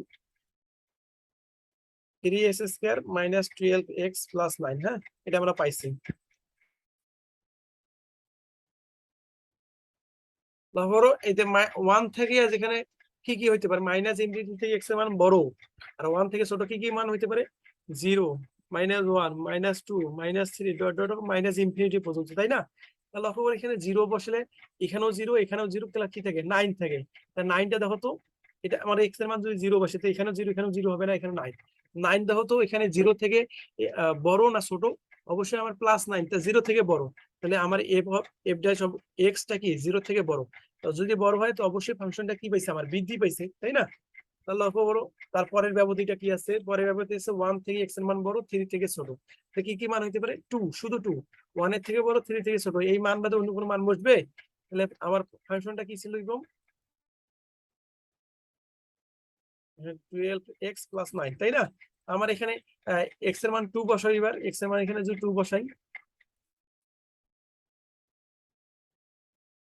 3s² মাইনাস 12x প্লাস 9। হ্যাঁ, এটা আমরা পাইছি। ধরো এই যে 1 থেকে যেখানে কি কি হইতে পারে, মাইনাস ইনফিনিটি থেকে এক্স এর মান বড়, আর 1 থেকে ছোট কি কি মান হইতে পারে? 0, minus 1, minus 2, minus 3 dot dot minus infinity পর্যন্ত, তাই না? তাহলে লক্ষ্য করে এখানে 0 বসলে এখানেও 0, এখানেও 0, তাহলে কি থাকে 9 থাকে। তা 9টা দেখো তো, এটা আমার এক্স এর মান যদি 0 বসে তো এখানেও 0, এখানেও 0 হবে না, এখানে 9। 9 দেখো তো এখানে 0 থেকে বড় না ছোট? অবশ্যই আমার প্লাস 9, তা 0 থেকে বড়। তাহলে আমার এফ ড্যাশ অফ এক্সটা কি 0 থেকে বড়? তো যদি বড় হয় তো অবশ্যই ফাংশনটা কি পাইছে, আমার বৃদ্ধি পাইছে, তাই না? তাহলে লক্ষ্য করো তারপরের ব্যবধিটা কি আছে, পরের ব্যবধি আছে 1 থেকে এক্স এর মান বড়, 3 থেকে ছোট। তো কি কি মান হইতে পারে? 2, শুধু 2, 1 এর থেকে বড়, 3 থেকে ছোট, এই মান বাদে অন্য কোনো মান বসবে? তাহলে আমার ফাংশনটা কি ছিল এরকম, 12x প্লাস 9, তাই না? আমার এখানে এক্স এর মান 2 বসাই, এবার এক্স এর মান এখানে যদি 2 বসাই,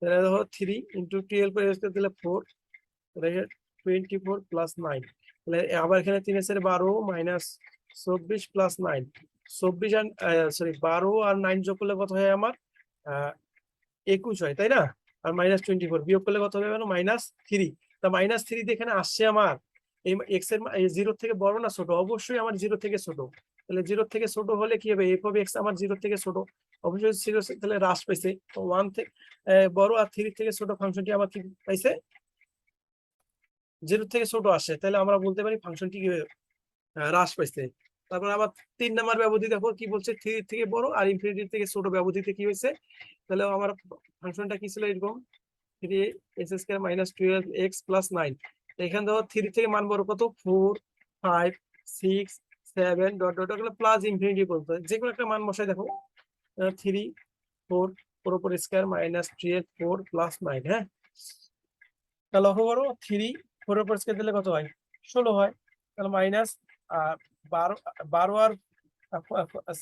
তাহলে দেখো 3 ইন্টু 12 করে দিলে 4, 24 প্লাস 9। তাহলে আবার এখানে 3 এর 12 মাইনাস 24 প্লাস 9, 24 আর সরি 12 আর 9 যোগ করলে কত হয় আমার 21 হয়, তাই না? আর মাইনাস 24 বিয়োগ করলে কত হবে মাইনাস 3। তা মাইনাস 3 দিয়ে এখানে আসছে আমার এই এক্স এর 0 থেকে বড় না ছোট? অবশ্যই আমার 0 থেকে ছোট। তাহলে 0 থেকে ছোট হলে কি হবে, এফ অফ এক্স আমার 0 থেকে ছোট, অবশ্যই 0, তাহলে হ্রাস পাইছে। তো 1 থেকে বড় আর 3 থেকে ছোট ফাংশনটি আমার কি পাইছে, 0 থেকে ছোট আসে, তাহলে আমরা বলতে পারি ফাংশনটি হ্রাস পাইছে। তারপর আবার 3 নাম্বার ব্যবধি দেখো কি বলছে, 3 থেকে বড় আর ইনফিনিটি থেকে ছোট ব্যবধিতে কি হয়েছে, তাহলে আমার ফাংশনটা কি ছিল এরকম 3x² - 12x + 9। এখানে দেখো 3 থেকে মান বড় কত, 4 5 6 7 ডট ডট এগুলো প্লাস ইনফিনিটি পর্যন্ত যে কোনো একটা মান বসাই দেখো, 3 4 4 উপর স্কয়ার -12 4 + 9। হ্যাঁ, তাহলে লক্ষ্য করো 3 4 উপর স্কয়ার দিলে কত হয়, 16 হয়। তাহলে মাইনাস 12 12 আর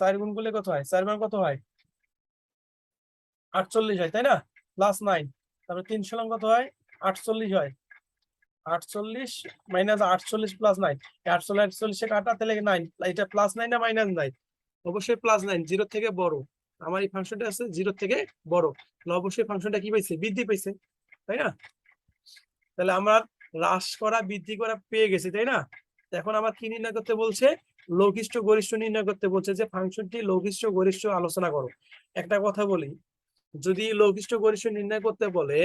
4 গুণ করলে কত হয়, 4 মান কত হয়, 48 হয় তাই না, +9। তারপরে 3 সমান কত হয়, 48 হয়। 48 - 48 + 9, 48 48 কাটা, তাহলে 9, এটা +9 না -9, অবশ্যই +9, 0 থেকে বড়। আমার এই ফাংশনটা আছে 0 থেকে বড়, তাহলে অবশ্যই ফাংশনটা কি পাইছে, বৃদ্ধি পাইছে, তাই না। তাহলে আমার হ্রাস করা বৃদ্ধি করা পেয়ে গেছি, তাই না। এখন আমার কি নির্ণয় করতে বলছে, লঘিষ্ঠ গরিষ্ঠ নির্ণয় করতে বলছে, যে ফাংশনটি লঘিষ্ঠ গরিষ্ঠ আলোচনা করো। একটা কথা বলি, যদি লঘিষ্ঠ গরিষ্ঠ নির্ণয় করতে বলে,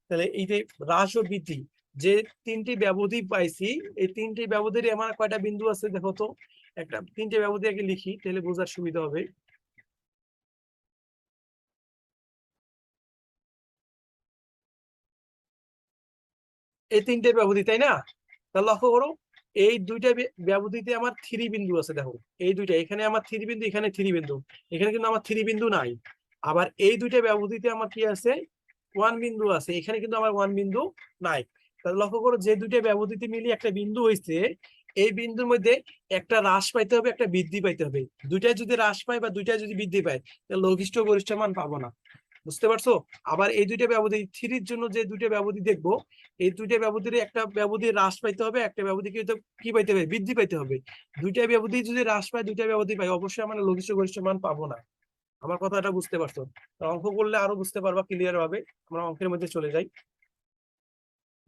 তাহলে এই যে হ্রাস ও বৃদ্ধি যে 3টি ব্যবধি পাইছি, এই 3টি ব্যবধির আমার কয়টা বিন্দু আছে দেখো তো, একটা 3টে ব্যবধি আগে লিখি, তাহলে বোঝার সুবিধা হবে। এই 3টে ব্যবধি, তাই না। তাহলে লক্ষ্য করো, এই দুইটা ব্যবধিতে আমার 3 বিন্দু আছে দেখো, এই দুইটা, এখানে আমার 3 বিন্দু, এখানে 3 বিন্দু, এখানে কিন্তু আমার 3 বিন্দু নাই। আবার এই দুইটা ব্যবধিতে আমার কি আছে, 1 বিন্দু আছে, এখানে কিন্তু আমার 1 বিন্দু নাই। তাহলে লক্ষ্য করো, যে দুইটা ব্যবধিতে মিলিয়ে একটা বিন্দু হয়েছে, এই বিন্দুর মধ্যে একটা হ্রাস পাইতে হবে, একটা বৃদ্ধি পাইতে হবে। দুইটাই যদি হ্রাস পায় বা দুইটাই যদি বৃদ্ধি পায়, তাহলে লঘিষ্ঠ গরিষ্ঠ মান পাবো না। বুঝতে পারছো। আবার এই দুইটা ব্যবধি 3 জন্য যে দুইটা ব্যবধি দেখবো, এই দুইটা ব্যবধির একটা ব্যবধি হ্রাস পাইতে হবে, একটা ব্যবধি কি পাইতে হবে, বৃদ্ধি পাইতে হবে। দুইটা ব্যবধি যদি হ্রাস পায়, দুইটা ব্যবধি পাই, অবশ্যই আমরা লঘিষ্ঠ গরিষ্ঠ মান পাবো না। আমার কথাটা বুঝতে পারছো। অঙ্ক করলে আরো বুঝতে পারবা ক্লিয়ার ভাবে। আমরা অঙ্কের মধ্যে চলে যাই।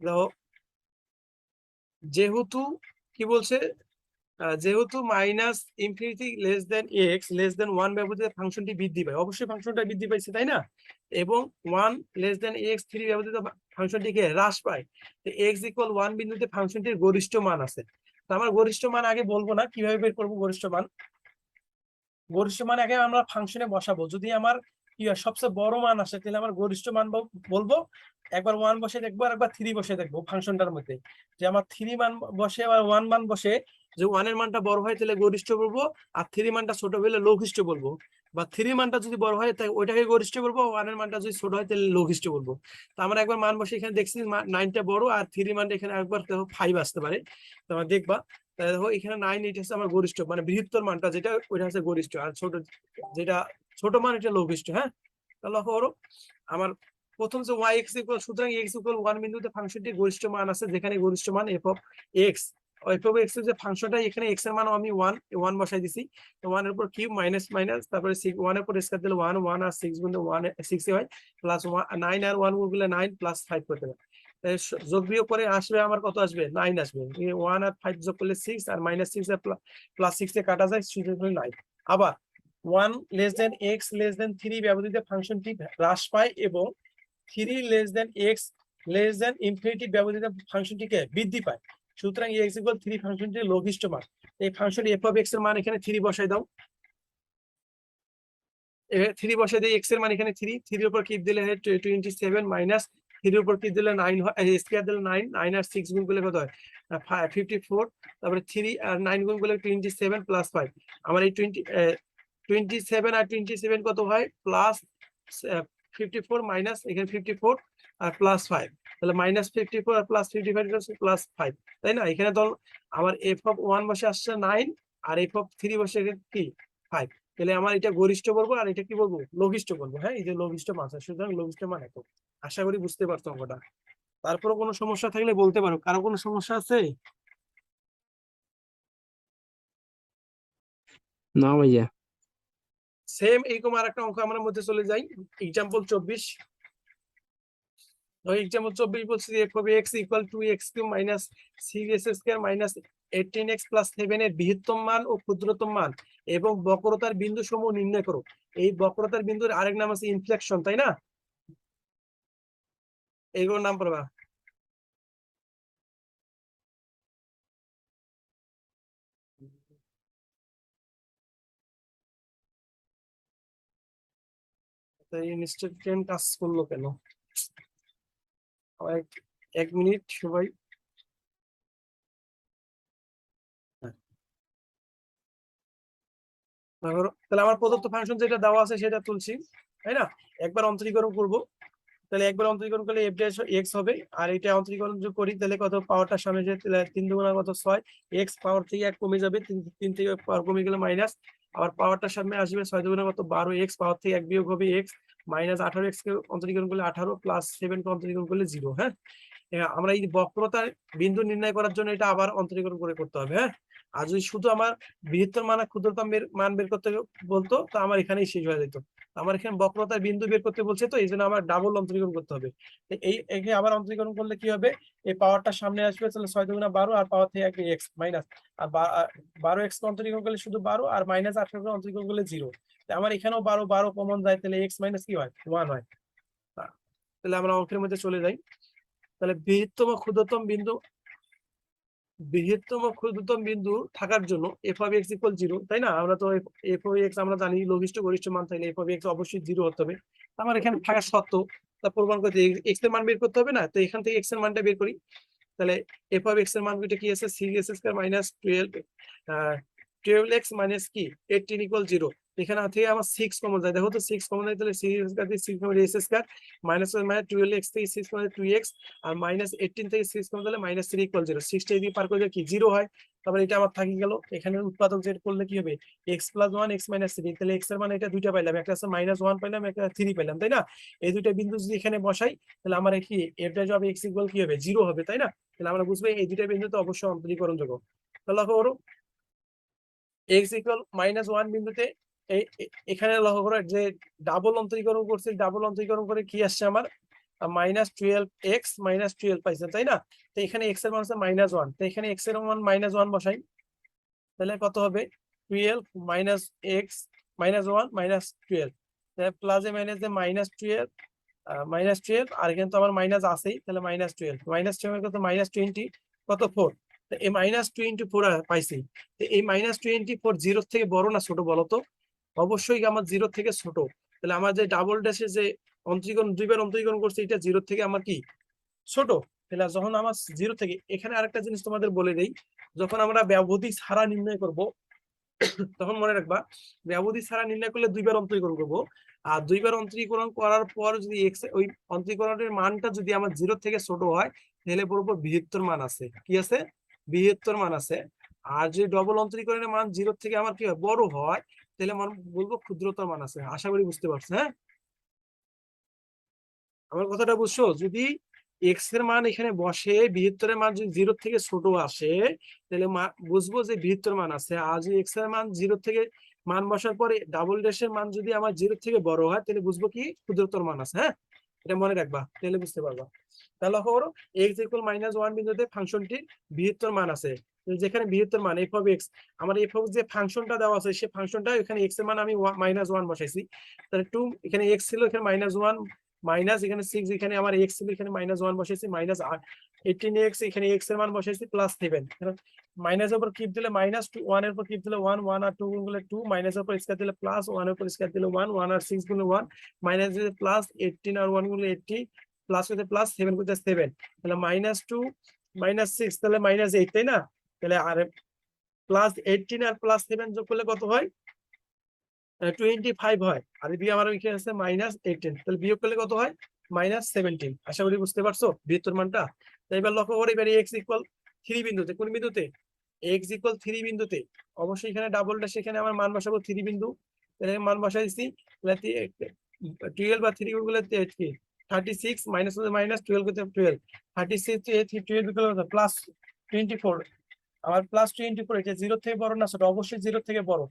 দেখো, যেহেতু কি বলছে, যেহেতু -∞x <1 ব্যবধিতে ফাংশনটি বৃদ্ধি পায়, অবশ্যই ফাংশনটা বৃদ্ধি পাইছে, তাই না। এবং 1 x 3 ব্যবধিতে ফাংশনটিকে হ্রাস পায়, x = 1 বিন্দুতে ফাংশনটির গরিষ্ঠ মান আছে। তো আমার গরিষ্ঠ মান আগে বলবো না, কিভাবে বের করবো গরিষ্ঠ মান। গরিষ্ঠ মান আগে আমরা ফাংশনে বসাবো, যদি আমার কি হয় সবচেয়ে বড় মান আসে, তাহলে আমার গরিষ্ঠ মান বলবো, একবার 1 বসে দেখবো আর একবার 3 বসে দেখবো ফাংশনটার মধ্যে, যে আমার 3 মান বসে আবার 1 মান বসে, যে 1 এর মানটা বড় হয় তাহলে গরিষ্ঠ বলবো, আর 3 মানটা ছোট হলে লঘিষ্ঠ বলবো। বা 3 মানটা যদি বড় হয় তাই ওইটাকে গরিষ্ঠ বলবো, 1 এর মানটা যদি ছোট হয় তাহলে লঘিষ্ঠ বলবো। তো আমরা একবার মান বসে এখানে দেখছি 9টা বড়, আর 3 মানটা এখানে একবার দেখো 5 আসতে পারে, তোমরা দেখবা। তাহলে দেখো এখানে 9, এটা হচ্ছে আমার গরিষ্ঠ, মানে বৃহত্তর মানটা যেটা, ওইটা হচ্ছে গরিষ্ঠ, আর ছোট যেটা ছোট মান এটা লঘিষ্ঠ। হ্যাঁ, তাহলে লক্ষ্য করো, আমার প্রথম যে y x ইকুয়াল, সুতরাং x = 1 বিন্দুতে ফাংশনটির গরিষ্ঠ মান আছে, যেখানে গরিষ্ঠ মান f(x). f(x) এর যে ফাংশনটা, এখানে x এর মান আমি 1 বসাই দিছি। তো 1 এর উপর কিউব মাইনাস মাইনাস, তারপরে 1 এর উপর স্কয়ার দিলে 1 1 আর 6 গুণ 1 6 হয়, প্লাস 9 আর 1 গুণ করলে 9 প্লাস 5 করতে হবে। যোগ বিয়োগ করে আসবে আমার কত আসবে, 9 আসবে। 1 আর 5 যোগ করলে 6, আর -6 আর প্লাস 6 এ কাটা যায়, সুতরাং 9। আবার 1 x 3 ব্যবধিতে ফাংশনটি হ্রাস পায়, এবং 3 x ∞ ব্যবধিতে ফাংশনটিকে বৃদ্ধি পায়, সুতরাং x = 3 ফাংশনটির লঘিষ্ঠ মান। এই ফাংশন f(x) এর মান এখানে 3 বসাই দাও, 3 বসাই দিয়ে x এর মান এখানে 3, 3 এর উপর কিপ দিলে 27 মাইনাস 3 এর উপর কিপ দিলে 9 হয়, স্কয়ার দিলে 9, 9 আর 6 গুণ করলে কত হয়, 54। তারপরে 3 আর 9 গুণ করলে 27 প্লাস 5। আমার এই 27 আর 27 কত হয়, প্লাস 54 মাইনাস এখানে 54 আর প্লাস 5, তাহলে -54 আর প্লাস 55 প্লাস 5, তাই না। এখানে ধর আমার f(1) বসে আসছে 9, আর f(3) বসে কি 5, তাহলে আমার এটা গরিষ্ঠ বলবো, আর এটা কি বলবো, লঘিষ্ঠ বলবো। হ্যাঁ, এই যে লঘিষ্ঠ মান, সুতরাং লঘিষ্ঠ মান এত। আশা করি বুঝতে পারছো অঙ্কটা। তারপরে কোনো সমস্যা থাকলে বলতে পারো, কারো কোনো সমস্যা আছে। না ভাইয়া। সেম এইরকম আর একটা অঙ্ক আমার মধ্যে চলে যাই, এক্সাম্পল 24। এক্সাম্পল 24 বলছি যে f(x = 2x³ - 6x² - 18x + 7 এর বৃহত্তম মান ও ক্ষুদ্রতম মান এবং বক্রতার বিন্দু সমূহ নির্ণয় করো। এই বক্রতার বিন্দুর আরেক নাম আছে ইনফ্লেকশন, তাই না। এইগুলোর নাম পড়বা। ইনস্ট্যান্ট কাজ করলো কেন? এক মিনিট সবাই। তাহলে আমার প্রদত্ত ফাংশন যেটা দেওয়া আছে সেটা তুলছি, তাই না? একবার অন্তরীকরণ করব, তাহলে একবার অন্তরীকরণ করলে এফ ড্যাশ এক্স হবে, আর এটা অন্তরীকরণ যদি করি তাহলে কত, পাওয়ারটার সামনে যে 3 দুগুণা কত 6, এক্স পাওয়ার থেকে 1 কমে যাবে, 3 থেকে পাওয়ার কমে গেলে মাইনাস, আবার পাওয়ারটার সামনে আসবে 6 দুগুণা কত 12, এক্স পাওয়ার থেকে 1 বিয়োগ হবে এক্স, মাইনাস 18 এক্স কে অন্তরীকরণ করলে 18 প্লাস 7 কে অন্তরীকরণ করলে 0। হ্যাঁ, আমরা এই বক্রতার বিন্দু নির্ণয় করার জন্য এটা আবার অন্তরীকরণ করে করতে হবে। হ্যাঁ, আর যদি শুধু আমার বৃহত্তর মান আর ক্ষুদ্রতম মান বের করতে বলতো তো আমার এখানেই শেষ হয়ে যেত। আমার এখানে বক্রতার বিন্দু বের করতে বলছে, তো এই জন্য আমার ডাবল অন্তরীকরণ করতে হবে। এই একে আবার অন্তরীকরণ করলে কি হবে, এই পাওয়ারটা সামনে আসবে, তাহলে 6 দুগুণা 12, আর পাওয়ার থেকে 1 এক্স মাইনাস, আর 12 এক্স অন্তরীকরণ করলে শুধু 12, আর মাইনাস 18 অন্তরীকরণ করলে 0। আমার এখানেও 12 কমন যায়, তাহলে এক্স মাইনাস কি হয় 1 হয়। তাহলে আমরা অঙ্কের মধ্যে চলে যাই। তাহলে বৃহত্তম ক্ষুদ্রতম বিন্দু থাকার জন্য এফ অফ এক্স ইকুয়াল 0, তাই না? আমরা তো এফ অফ এক্স আমরা জানি লঘিষ্ঠ গরিষ্ঠ মান থাকলে এফ অফ এক্স অবশ্যই 0 হতে হবে। আমার এখানে থাকা সত্ত্বেও তা প্রমাণ করতে এক্স এর মান বের করতে হবে না, তো এখান থেকে এক্স এর মানটা বের করি। তাহলে এফ অফ এক্স এর মান কি আছে, 6x² মাইনাস 12x মাইনাস কি 18 ইকুয়াল 0। এখানে থেকে আমার 6 কমন যায়, দেখো তো 6 কমন যায়, তাহলে 6x² দিয়ে 6 কমন s² মাইনাস 12x থেকে 6 কমন 2x, আর মাইনাস 18 থেকে 6 কমন দিলে মাইনাস 3 ইকুয়াল 0। 6 টা দিয়ে পার করে কি 0 হয়, তারপর এটা আমার থাকি গেল। এখানে উৎপাদক যেটা করলে কি হবে, x + 1 x - 3, তাহলে x এর মান এটা দুইটা পাইলাম, একটা আছে -1 পাইলাম, একটা 3 পাইলাম, তাই না? এই দুইটা বিন্দু যদি এখানে বসাই তাহলে আমার কি f dash of x equal কি হবে 0 হবে, তাই না? তাহলে আমরা বুঝবো এই দুইটা বিন্দুতে অবশ্যই অন্তরীকরণযোগ্য। তাহলে লক্ষ্য করো x ইকুয়াল -1 বিন্দুতে এখানে লক্ষ্য করো যে ডাবল অন্তরীকরণ করছি, ডাবল অন্তরীকরণ করে কি আসছে আমার -12x - 12 পাইছে, তাই না? তো এখানে x এর মান আছে -1, তো এখানে x এর মান -1 বসাই, তাহলে কত হবে 12 মাইনাস এক্স -1 -12, প্লাস এ মাইনাস যে -12 আর এখানে তো আমার মাইনাস আছেই, তাহলে -12 কত -20 কত 4, তো এই -24 পাইছি। তো এই -24 0 থেকে বড় না ছোট বলো তো? অবশ্যই আমার 0 থেকে ছোট। তাহলে আমার যে ডাবল ড্যাশে যে অন্তরীকরণ দুইবার অন্তরীকরণ করছে এটা 0 থেকে আমার কি ছোট। তাহলে যখন আমার 0 থেকে, এখানে আরেকটা জিনিস তোমাদের বলে দেই, যখন আমরা ব্যবধি ছাড়া নির্ণয় করব তখন মনে রাখবা ব্যবধি ছাড়া নির্ণয় করলে দুইবার অন্তরীকরণ করবো, আর দুইবার অন্তরীকরণ করার পর যদি এক্স ওই অন্তরীকরণের মানটা যদি আমার 0 থেকে ছোট হয় তাহলে বলবো বৃহত্তর মান আছে, কি আছে বৃহত্তর মান আছে। আর যদি ডবল অন্তরীকরণের মান 0 থেকে আমার কি হয় বড় হয় তাহলে আমার বলবো ক্ষুদ্রতর মান আছে। আশা করি বুঝতে পারছো। হ্যাঁ, আমার কথাটা বুঝছো? যদি এক্স এর মান এখানে বসে বৃহত্তরের মান যদি 0 থেকে ছোট আসে তাহলে বুঝবো যে বৃহত্তর মান আছে, আর যদি এক্স এর মান 0 থেকে মান বসার পরে ডাবল ড্যাশের মান যদি আমার 0 থেকে বড় হয় তাহলে বুঝবো কি ক্ষুদ্রতর মান আছে। হ্যাঁ, এটা মনে রাখবা, তাহলে বুঝতে পারবা। তাহলে লক্ষ্য করো x ইকুয়াল -1 বিন্দুতে ফাংশনটির বৃহত্তর মান আছে, যেখানে বৃহত্তর মান f অফ x, আমার f অফ যে ফাংশনটা দেওয়া আছে সেই ফাংশনটা এখানে x এর মান আমি -1 বসাইছি, তাহলে 2 এখানে x ছিল, এখানে -1 মাইনাস এখানে 6, এখানে আমার x ছিল, এখানে -1 বসাইছি, মাইনাস 18x এখানে x এর মান বসাইছি, প্লাস 7, মাইনাস এর উপর কিপ দিলে -2, 1 এর উপর কিপ দিলে 1, 1 আর 2 গুণ করলে 2, মাইনাস এর উপর স্কয়ার দিলে প্লাস, 1 এর উপর স্কয়ার দিলে 1, 1 আর 6 গুণে 1, মাইনাস দিলে প্লাস, 18 আর 1 গুণলে 80, প্লাস করতে প্লাস, 7 করতে 7, তাহলে -2 -6 তাহলে -8, তাই না? তাহলে আর প্লাস 18 আর প্লাস 7 যোগ করলে কত হয় 25 হয়, আর এদিকে আমার এখানে আছে -18, তাহলে বিয়োগ করলে কত হয় -17। আশা করি বুঝতে পারছো বৃহত্তর মানটা। তাই এবার লক্ষ্য করে এবারে x ইকুয়াল 3 বিন্দুতে, কোন বিন্দুতে x ইকুয়াল 3 বিন্দুতে অবশ্যই এখানে ডাবল ড্যাশ, এখানে আমার মান বসাবো 3 বিন্দু, তাহলে মান বসাই দিছি, তাহলে 12 বা 3 গুণ করলে 36 মাইনাস মাইনাস 12 করতে 12, 36 12 করলে প্লাস 24, আমার প্লাস 24, এটা 0 থেকে বড় না ছোট? অবশ্যই 0 থেকে বড়।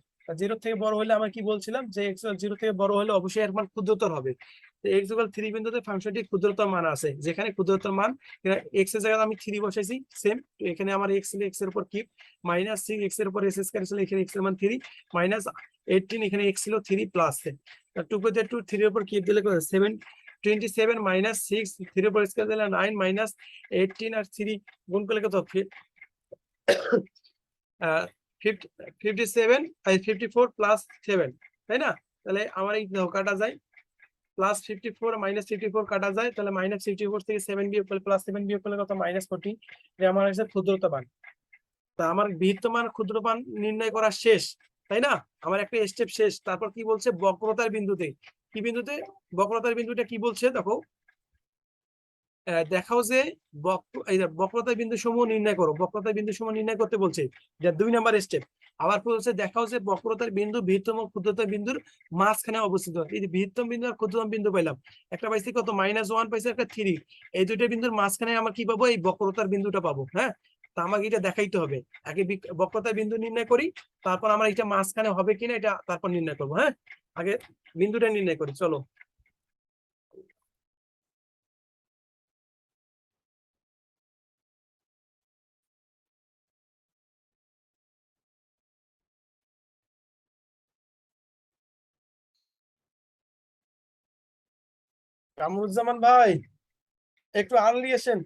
0 থেকে বড় হলে আমরা কি বলছিলাম যে x 0 থেকে বড় হলে অবশ্যই এর মান ক্ষুদ্রতর হবে। তো x ইকুয়াল 3 বিন্দুতে ফাংশনটি ক্ষুদ্রতর মান আছে, যেখানে ক্ষুদ্রতর মান x এর জায়গায় আমি 3 বসাইছি সেম, তো এখানে আমার x ছিল, x এর উপর কি -6, x এর উপর s স্কয়ার ছিল, এখানে x এর মান 3, -18 এখানে x ছিল 3 প্লাস 2 করতে 2, 3 এর উপর কি দিলে 7, 27 -6, 3 এর উপর স্কয়ার দিলে 9, -18 আর 3 গুণ করলে কত 57 54 প্লাস 7, তাই না? তাহলে আমার এই কাটা যায়, প্লাস 54 মাইনাস 54 কাটা যায়, তাহলে মাইনাস 54 থেকে 7 বিয়োগ করলে প্লাস 7 বিয়োগ করলে কত মাইনাস 40। আমার হচ্ছে ক্ষুদ্রতা মান। তা আমার বিহিতমান ক্ষুদ্র মান নির্ণয় করা শেষ, তাই না? আমার একটা স্টেপ শেষ। তারপর কি বলছে, বক্রতার বিন্দুতে, কি বিন্দুতে, বক্রতার বিন্দুটা কি বলছে দেখো, দেখাও যে এই যে বক্রতার বিন্দু সমূহ নির্ণয় করো, বক্রতার বিন্দু সমূহ নির্ণয় করতে বলছে, যে 2 নাম্বার স্টেপ। আবার বলছে দেখাও যে বক্রতার বিন্দু বৃহত্তম ও ক্ষুদ্রতম বিন্দুর মাঝখানে অবস্থিত। এই যে বৃহত্তম বিন্দু আর ক্ষুদ্রতম বিন্দু পাইলাম, একটা পাইছি কত -1 পাইছি, একটা 3। এই দুইটা বিন্দুর মাঝখানে আমরা কি পাবো, এই বক্রতার বিন্দুটা পাবো। হ্যাঁ, তা আমাকে এটা দেখাইতে হবে। আগে বক্রতার বিন্দু নির্ণয় করি, তারপর আমরা এটা মাঝখানে হবে কিনা এটা তারপর নির্ণয় করবো। হ্যাঁ, আগে বিন্দুটা নির্ণয় করি, চলো। কামরুজ্জামান ভাই, একটু আর্লি এসেন।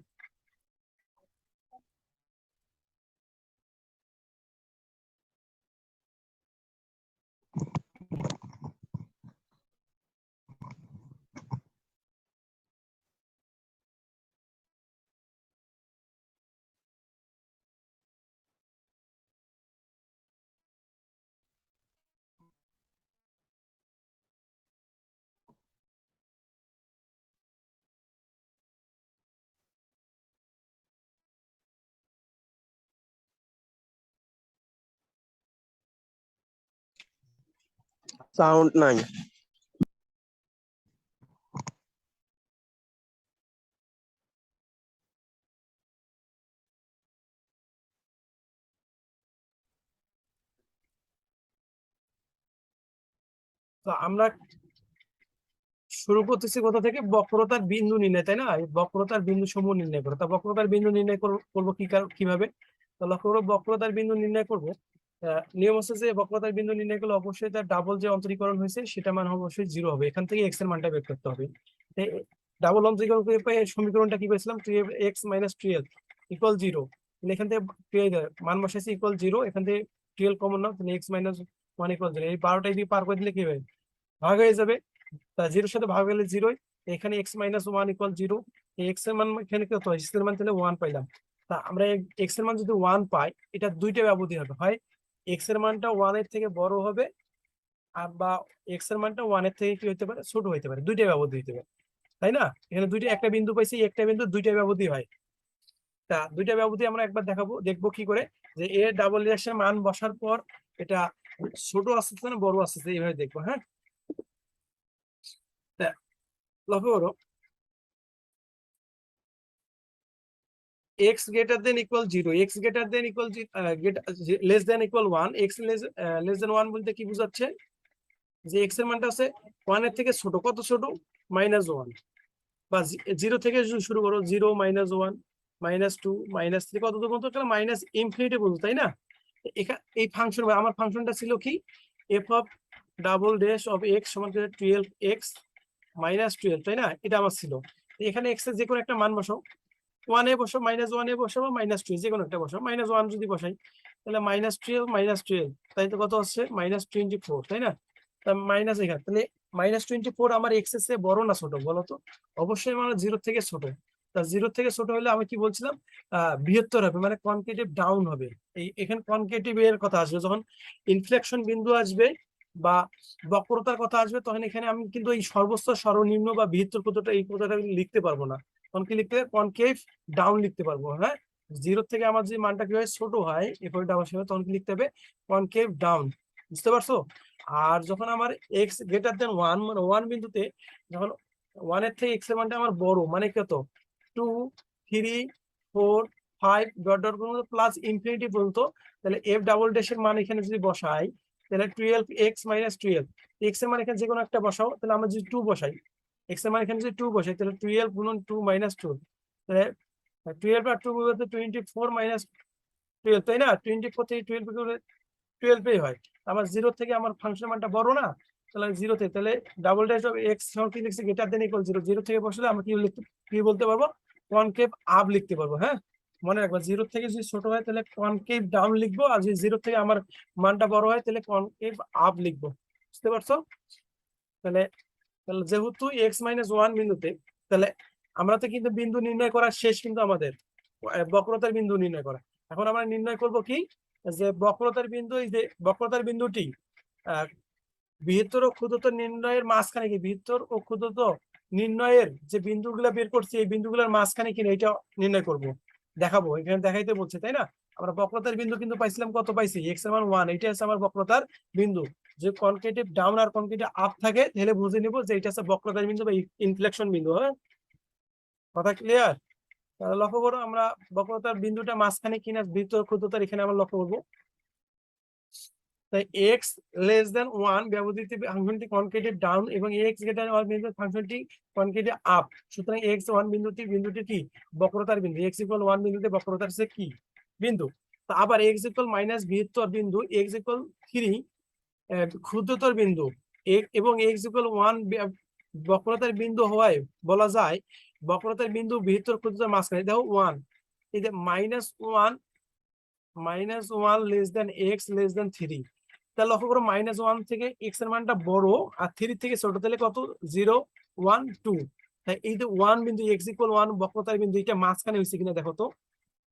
সাউন্ড নাই। তো আমরা শুরু করতেছি কোথা থেকে, বক্রতার বিন্দু নির্ণয়, তাই না? এই বক্রতার বিন্দু সমূহ নির্ণয় করো। তা বক্রতার বিন্দু নির্ণয় করবো কিভাবে? তো লক্ষ্য করো, বক্রতার বিন্দু নির্ণয় করবো, নিয়ম হচ্ছে যে বক্রতার বিন্দু নির্ণয় করলে অবশ্যই তার ডাবল যে অন্তরীকরণ হয়েছে সেটা মান অবশ্যই 0 হবে। এখান থেকে এক্স এর মানটা বের করতে হবে। ডাবল অন্তরীকরণ করে পেয়ে সমীকরণটা কি পেয়েছিলাম, 3x - 12 = 0। এখান থেকে মান বসাইছি =0, এখান থেকে 12 কমন নাও, তাহলে x - 1 = 0। এই 12টা দিয়ে পার করে দিলে কি হবে, ভাগ হয়ে যাবে। তা 0 এর সাথে ভাগ হলে 0, এখানে x - 1 = 0। এই x এর মান এখানে কত, x এর মান তাহলে 1 পাইলাম। তা আমরা x এর মান যদি 1 পাই, এটা দুইটা ব্যবধি হবে, হয় x এর মানটা 1 এর থেকে বড় হবে, আর বা x এর মানটা 1 এর থেকে কি হতে পারে, ছোট হতে পারে, দুইটা ব্যবধি হতে পারে, তাই না? এখানে দুইটা, একটা বিন্দু পাইছি, একটা বিন্দু, দুইটা ব্যবধি হয়। তা দুইটা ব্যবধি আমরা একবার দেখবো কি করে, যে এ ডাবল রিঅ্যাকশন মান বসার পর এটা ছোট আসছে না বড় আসছে, এইভাবে দেখবো। হ্যাঁ, তা লক্ষ্য করো, x greater than equal 0, x greater than equal less than equal 1, x less than 1 বলতে কি বোঝাচ্ছে, যে x এর মানটা আছে 1 এর থেকে ছোট, কত ছোট, -1, বা 0 থেকে শুরু করো, 0 - 1 -2 -3 কত দূর পর্যন্ত, মাইনাস ইনফিনিটি পর্যন্ত, তাই না? এই ফাংশন, আমার ফাংশনটা ছিল কি, f of double dash of x সমান 12x - 12, তাই না? এটা আমার ছিল। এখানে x এর যে কোনো একটা মান বসাও, 1 এ বসো, -1 এ বসো, বা -2 যে কোনো একটা বসো। -1 যদি বসাই, তাহলে -12 -12, তাই তো কত হচ্ছে, -24, তাই না? তা মাইনাস এখানে, তাহলে -24 আমার এক্স এর চেয়ে বড় না ছোট বলো তো? অবশ্যই আমার 0 থেকে ছোট। তা 0 থেকে ছোট হলে আমি কি বলছিলাম, বৃহত্তর হবে, মানে কনকেটিভ ডাউন হবে। এখানে কনকেটিভ এর কথা আসবে যখন ইনফ্লেকশন বিন্দু আসবে বা বক্রতার কথা আসবে, তখন এখানে আমি কিন্তু এই সর্বোচ্চ সর্বনিম্ন বা বৃহত্তর কথাটা, এই কথাটা লিখতে পারবো না। তখন কি লিখতে হবে, কনকেভ ডাউন লিখতে পারবো। হ্যাঁ, 0 থেকে আমার যে মানটা কি হয়, ছোট হয়, এরপরে ডাউন হবে, তখন কি লিখতে হবে, কনকেভ ডাউন। বুঝতে পারছো? আর যখন আমার x গ্রেটার দেন 1, মানে 1 বিন্দুতে যখন 1 এর থেকে x এর মানটা আমার বড়, মানে কত, 2, 3, 4, 5 ডট ডট পর্যন্ত প্লাস ইনফিনিটি পর্যন্ত, তাহলে f ডাবল ড্যাশের মান এখানে যদি বসাই, তাহলে 12x - 12, x এর মান এখানে যে কোনো একটা বসাও, তাহলে আমরা যদি 2 বসাই, x এর মান এখানে যদি 2 বসাই, তাহলে 12 গুণন 2 - 2, তাহলে 12 আর 2 বলতে 24 - 12, তাই না? 24 থেকে 12 হয়। আমার 0 থেকে আমার ফাংশন মানটা বড় না, তাহলে 0 থেকে, তাহলে ডাবল ড্যাশ অফ x সমান কি লিখছি, গ্রেটার দেন ইকুয়াল 0, 0 থেকে বসলে আমরা কি বলতে পারবো, কনকেভ আপ লিখতে পারবো। হ্যাঁ, মনে রাখবা, 0 থেকে যদি ছোট হয় তাহলে কনকেভ ডাউন লিখবো, আর যদি 0 থেকে আমার মানটা বড় হয় তাহলে কনকেভ আপ লিখবো। বুঝতে পারছো? তাহলে তাহলে যেহেতু এক্স মাইনাস ওয়ান বিন্দুতে, তাহলে আমরা তো কিন্তু বিন্দু নির্ণয় করা শেষ, কিন্তু আমাদের বক্রতার বিন্দু নির্ণয় করা। এখন আমরা নির্ণয় করব কি, যে বক্রতার বিন্দু, এই যে বক্রতার বিন্দুটি বৃহত্তর ও ক্ষুদ্রতর নির্ণয়ের মাঝখানে কি, বৃহত্তর ও ক্ষুদ্রতর নির্ণয়ের যে বিন্দুগুলো বের করছি এই বিন্দুগুলোর মাঝখানে কিনা এটা নির্ণয় করব, দেখাবো। এখানে দেখাইতে বলছে, তাই না? আমরা বক্রতার বিন্দু কিন্তু পাইছিলাম, কত পাইছি, এক্স এর মান 1, এটা হচ্ছে আমার বক্রতার বিন্দু। যে কনকেটিভ ডাউন আর কনকেটিভ আপ থাকে তাহলে বুঝে নিব যে এটা হচ্ছে বক্রতার বিন্দু বা ইনফ্লেকশন বিন্দু। হ্যাঁ, কথা ক্লিয়ার? তাহলে লক্ষ্য করো আমরা বক্রতার বিন্দুটা মাঝখানে কিনা বৃহত্তর ক্ষুদ্রতার, এখানে আমরা লক্ষ্য করবো। তাই x লেস দেন 1 ব্যবধিতে ফাংশনটি কনকেটিভ ডাউন এবং x গ্রেটার দেন 1 বিন্দুতে ফাংশনটি কনকেটিভ আপ। সুতরাং x 1 বিন্দুটি কি, বক্রতার বিন্দু। x ইকুয়াল 1 বিন্দুতে বক্রতার সে কি বিন্দু। তো আবার x ইকুয়াল মাইনাস বৃহত্তর বিন্দু, x ইকুয়াল 3 ক্ষুদ্রতর বিন্দু এবং x ইকুয়াল 1 বক্রতার বিন্দু হওয়ায় বলা যায় বক্রতার বিন্দু বৃহত্তর ক্ষুদ্রতার মাঝখানে। দেখো 1, এই যে -1 less than x less than 3। তাহলে লক্ষ্য করো -1 থেকে x এর মানটা বড় আর 3 থেকে ছোট, তাহলে কত, 0 1 2। তাই এই যে 1 বিন্দু x ইকুয়াল 1 বক্রতার বিন্দু, এটা মাঝখানে হয়েছে কিনা দেখো তো,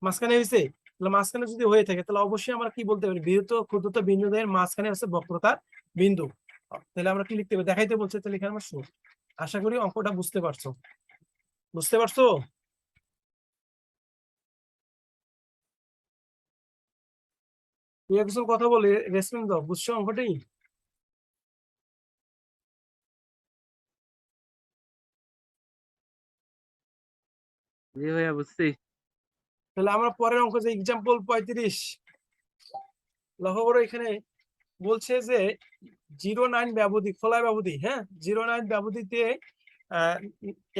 মাঝখানে হয়েছে। তাহলে মাঝখানে যদি হয়ে থাকে তাহলে অবশ্যই আমরা কি বলতে পারি, বৃহত্তর ক্ষুদ্রতর বিন্দুদের মাঝখানে হচ্ছে বক্রতার বিন্দু। তাহলে আমরা কি লিখতে পারি, দেখাইতে বলছে, তাহলে এখানে আমরা শুন। আশা করি অঙ্কটা বুঝতে পারছো, বুঝতে পারছো? তুই একজন কথা বলে রেসপন্স দাও, বুঝছো অঙ্কটাই? জি ভাইয়া বুঝছি। তাহলে আমরা পরের অঙ্ক, যে এক্সাম্পল 35, লক্ষ্য করো এখানে বলছে যে 0.9 ব্যবধি, খোলা ব্যবধি, হ্যাঁ 0.9 ব্যবধিতে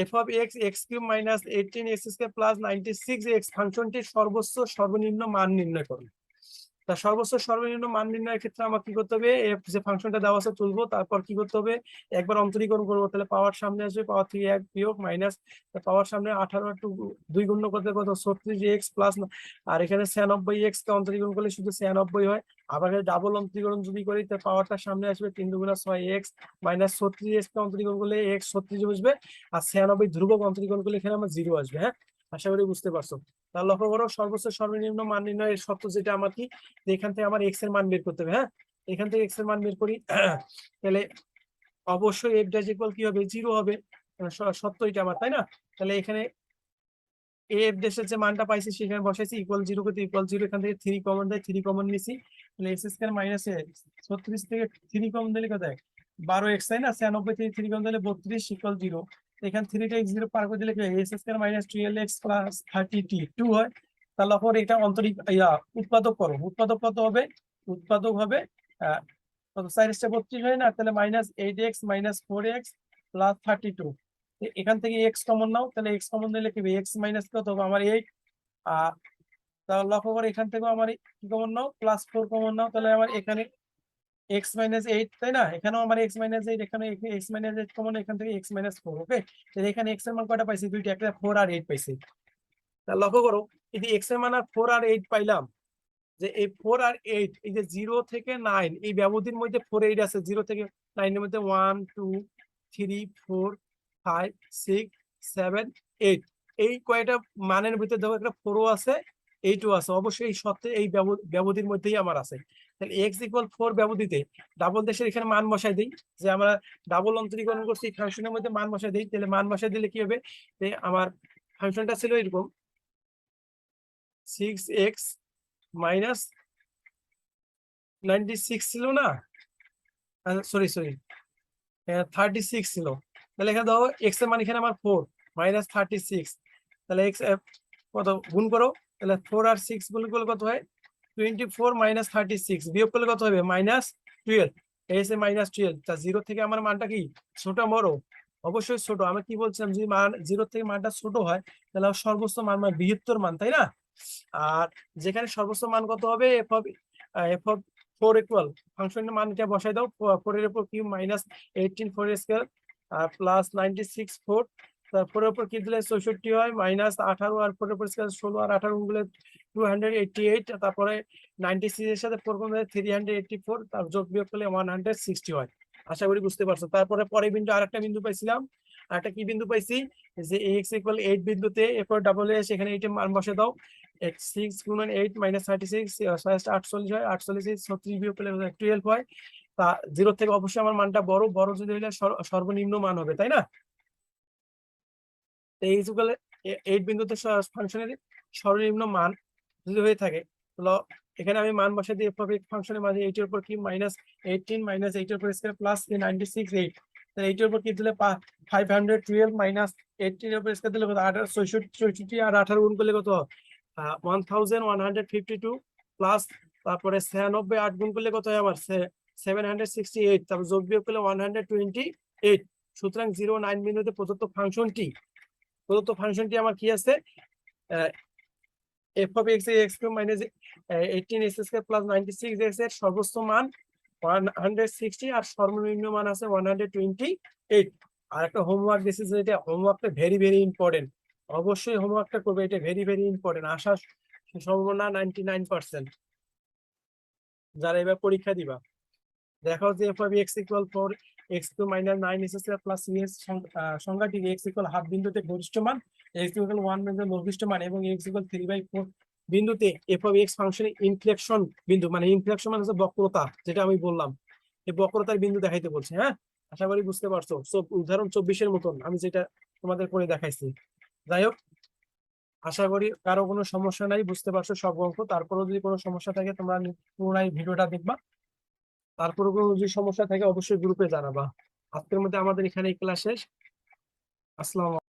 F of X X cube minus 18x² plus 96x ফাংশনটির সর্বোচ্চ সর্বনিম্ন মান নির্ণয় করুন। তা সর্বোচ্চ সর্বনিম্ন মান নির্ণয়ের ক্ষেত্রে আমার কি করতে হবে, এফ যে ফাংশনটা দেওয়া আছে তুলবো, তারপর কি করতে হবে, একবার অন্তরীকরণ করবো। তাহলে পাওয়ার সামনে আসবে, পাওয়ার 3 1 বিয়োগ মাইনাস পাওয়ার সামনে 18 টু 2 গুণ করতে কত 36x প্লাস, আর এখানে 96x কে অন্তরীকরণ করলে শুধু 96 হয়। আবার ডাবল অন্তরীকরণ যদি করি তাহলে পাওয়ারটা সামনে আসবে 3 2 6x মাইনাস 36x কে অন্তরীকরণ করলে x 36 বসবে, আর 96 ধ্রুবক অন্তরীকরণ করলে এখানে আমার 0 আসবে। হ্যাঁ, আশা করি বুঝতে পারছো। তাহলে লক্ষ্য করো সর্বোচ্চ সর্বনিম্ন মান নির্ণয়ের শর্ত যেটা আমার কি, এখান থেকে আমার এক্স এর মান বের করতে হবে। হ্যাঁ, এখান থেকে এক্স এর মান বের করি, তাহলে অবশ্যই এফ ড্যাশ ইকুয়াল কি হবে, 0 হবে, সত্য এটা আমার, তাই না? তাহলে এখানে এফ ড্যাশের যে মানটা পাইছি সেখানে বসাইছি, ইকুয়াল 0 করতে ইকুয়াল 0, এখান থেকে 3 কমন দেয়, 3 কমন নিছি, তাহলে এক্স স্কয়ার মাইনাস 36 থেকে 3 কমন দিলে কত হয়, 12x, তাই না? 96 থেকে 3 কমন দিলে 32 ইকুয়াল 0। এখান 3 টা x0 পার করে দিলে কি হয়, x square minus 12x plus 32 হয়। তাহলে পর এটা অন্তরিক উৎপাদক করো, উৎপাদক কত হবে, উৎপাদক হবে কত, 4 32 হয় না? তাহলে -8x মাইনাস 4x প্লাস 32। এখান থেকে এক্স কমন নাও, তাহলে এক্স কমন দিলে কি এক্স মাইনাস কত হবে আমার 8। তাহলে লক্ষ্য করে এখান থেকে আমার কি কমন নাও, +4 কমন নাও, তাহলে আমার এখানে এক্স মাইনাস 8, তাই না? এখানেও আমার এক্স মাইনাস 8, এখানে এক্স মাইনাস 8 কমন, এখান থেকে এক্স মাইনাস 4। ওকে, তাহলে এখানে এক্স এর মান কয়টা পাইছি, দুইটা, একটা 4 আর 8 পাইছি। তাহলে লক্ষ্য করো এই যে এক্স এর মান আর 4 আর 8 পাইলাম, যে এই 4 আর 8 এই যে 0 থেকে 9 এই ব্যবধির মধ্যে 4 8 আছে, 0 থেকে 9 এর মধ্যে 1 2 3 4 5 6 7 8, এই কয়টা মানের ভিতরে দেখো একটা 4 আছে 8 আছে, অবশ্যই এই সত্যি এই ব্যবধির মধ্যেই আমার আছে। তাহলে x ইকুয়াল 4 ব্যবধিতে ডাবল দেশের এখানে মান বসাই দিই, যে আমরা ডাবল অন্তরীকরণ করছি ফাংশনের মধ্যে মান বসাই দিই, তাহলে মান বসাই দিলে কি হবে, যে আমার ফাংশনটা ছিল এরকম 6x মাইনাস 96 ছিল না, সরি 36 ছিল। তাহলে এখানে দাও এক্স এর মান এখানে আমার 4 মাইনাস 36, তাহলে এক্স কত গুণ করো, তাহলে 4 আর 6 গুণ করলে কত হয়, 24 মাইনাস 36 বিয়োগ করলে কত হবে, -12, এসে -12। তা 0 থেকে আমার মানটা কি ছোট বড়, অবশ্যই ছোট। আমি কি বলছিলাম, যদি মান 0 থেকে মানটা ছোট হয় তাহলে সর্বোচ্চ মান মানে বৃহত্তর মান, তাই না? আর যেখানে সর্বোচ্চ মান কত হবে, এফ অফ 4 ইকুয়াল ফাংশনের মান এটা বসাই দাও, 4 এর উপর কিউব মাইনাস 18 4 স্কয়ার প্লাস 96 4, তারপরে উপর কি দিলে 64 হয়, মাইনাস 18 আর 4 এর উপর স্কয়ার 16 আর 18 গুণ দিলে 288, তারপরে 96 এর সাথে 4 গুণ দিলে 384, তার যোগ বিয়োগ করলে 160 হয়। আশা করি বুঝতে পারছো। তারপরে পরের বিন্দু আরেকটা বিন্দু পাইছিলাম, আরেকটা কি বিন্দু পাইছি, যে x ইকুয়াল 8 বিন্দুতে এরপর ডাবল এস এখানে 8 এর মান বসে দাও। 6 গুণন 8 মাইনাস 36 48 হয়, 48 36 বিয়োগ করলে 12 হয়। তা 0 থেকে অবশ্যই আমার মানটা বড়, বড় যদি হলে সর্বনিম্ন মান হবে, তাই না? তো x ইকুয়াল 8 বিন্দুতে ফাংশনের সর্বনিম্ন মান যদি হয়ে থাকে, তাহলে এখানে আমি মান বসে দিয়ে ফাংশনের মাঝে 8 এর উপর কি মাইনাস 18 মাইনাস 8 এর উপর স্কয়ার প্লাস 96 8, তাহলে 8 এর উপর কি দিলে 512 মাইনাস 18 এর উপর স্কয়ার দিলে কত 68 আর 18 গুণ করলে কত 1152 প্লাস তারপরে 96 8 গুণ করলে কত হয় আমার 768, তারপর যোগ বিয়োগ করলে 128। সুতরাং 09 বিন্দুতে প্রদত্ত ফাংশনটি আমার কি আছে, f of x x cube minus 18 x square plus 96 x এর সর্বোচ্চ মান 160 আর সর্বনিম্ন মান আছে 128। আর একটা হোমওয়ার্ক দিয়েছে, এটা হোমওয়ার্কটা ভেরি ভেরি ইম্পর্টেন্ট, অবশ্যই হোমওয়ার্কটা করবে, এটা ভেরি ভেরি ইম্পর্টেন্ট, আসার সম্ভাবনা 99%। যারা এবার পরীক্ষা দিবা, দেখাও যে f of x equal 4 x cube minus 9 x square plus 3x সংখ্যাটি x equal হাফ বিন্দুতে গরিষ্ঠ মান, x equal 1 বিন্দুতে লঘিষ্ঠ মান এবং x equal 3/4 বিন্দুতে f of x ফাংশনের ইনফ্লেকশন বিন্দু, মানে ইনফ্লেকশন মানে হচ্ছে বক্রতা, যেটা আমি বললাম, এই বক্রতার বিন্দু দেখাইতে বলছে। হ্যাঁ, আশা করি বুঝতে পারছো। উদাহরণ 24 এর মতন আমি যেটা তোমাদের করে দেখাইছি। যাই হোক, আশা করি কারো কোনো সমস্যা নাই, বুঝতে পারছো সব অঙ্ক। তারপরেও যদি কোনো সমস্যা থাকে তোমরা পুনরায় ভিডিওটা দেখবা, তারপরে কোনো যদি সমস্যা থাকে অবশ্যই গ্রুপে জানাবা। আজকের মধ্যে আমাদের এখানে ক্লাস শেষ। আসসালাম।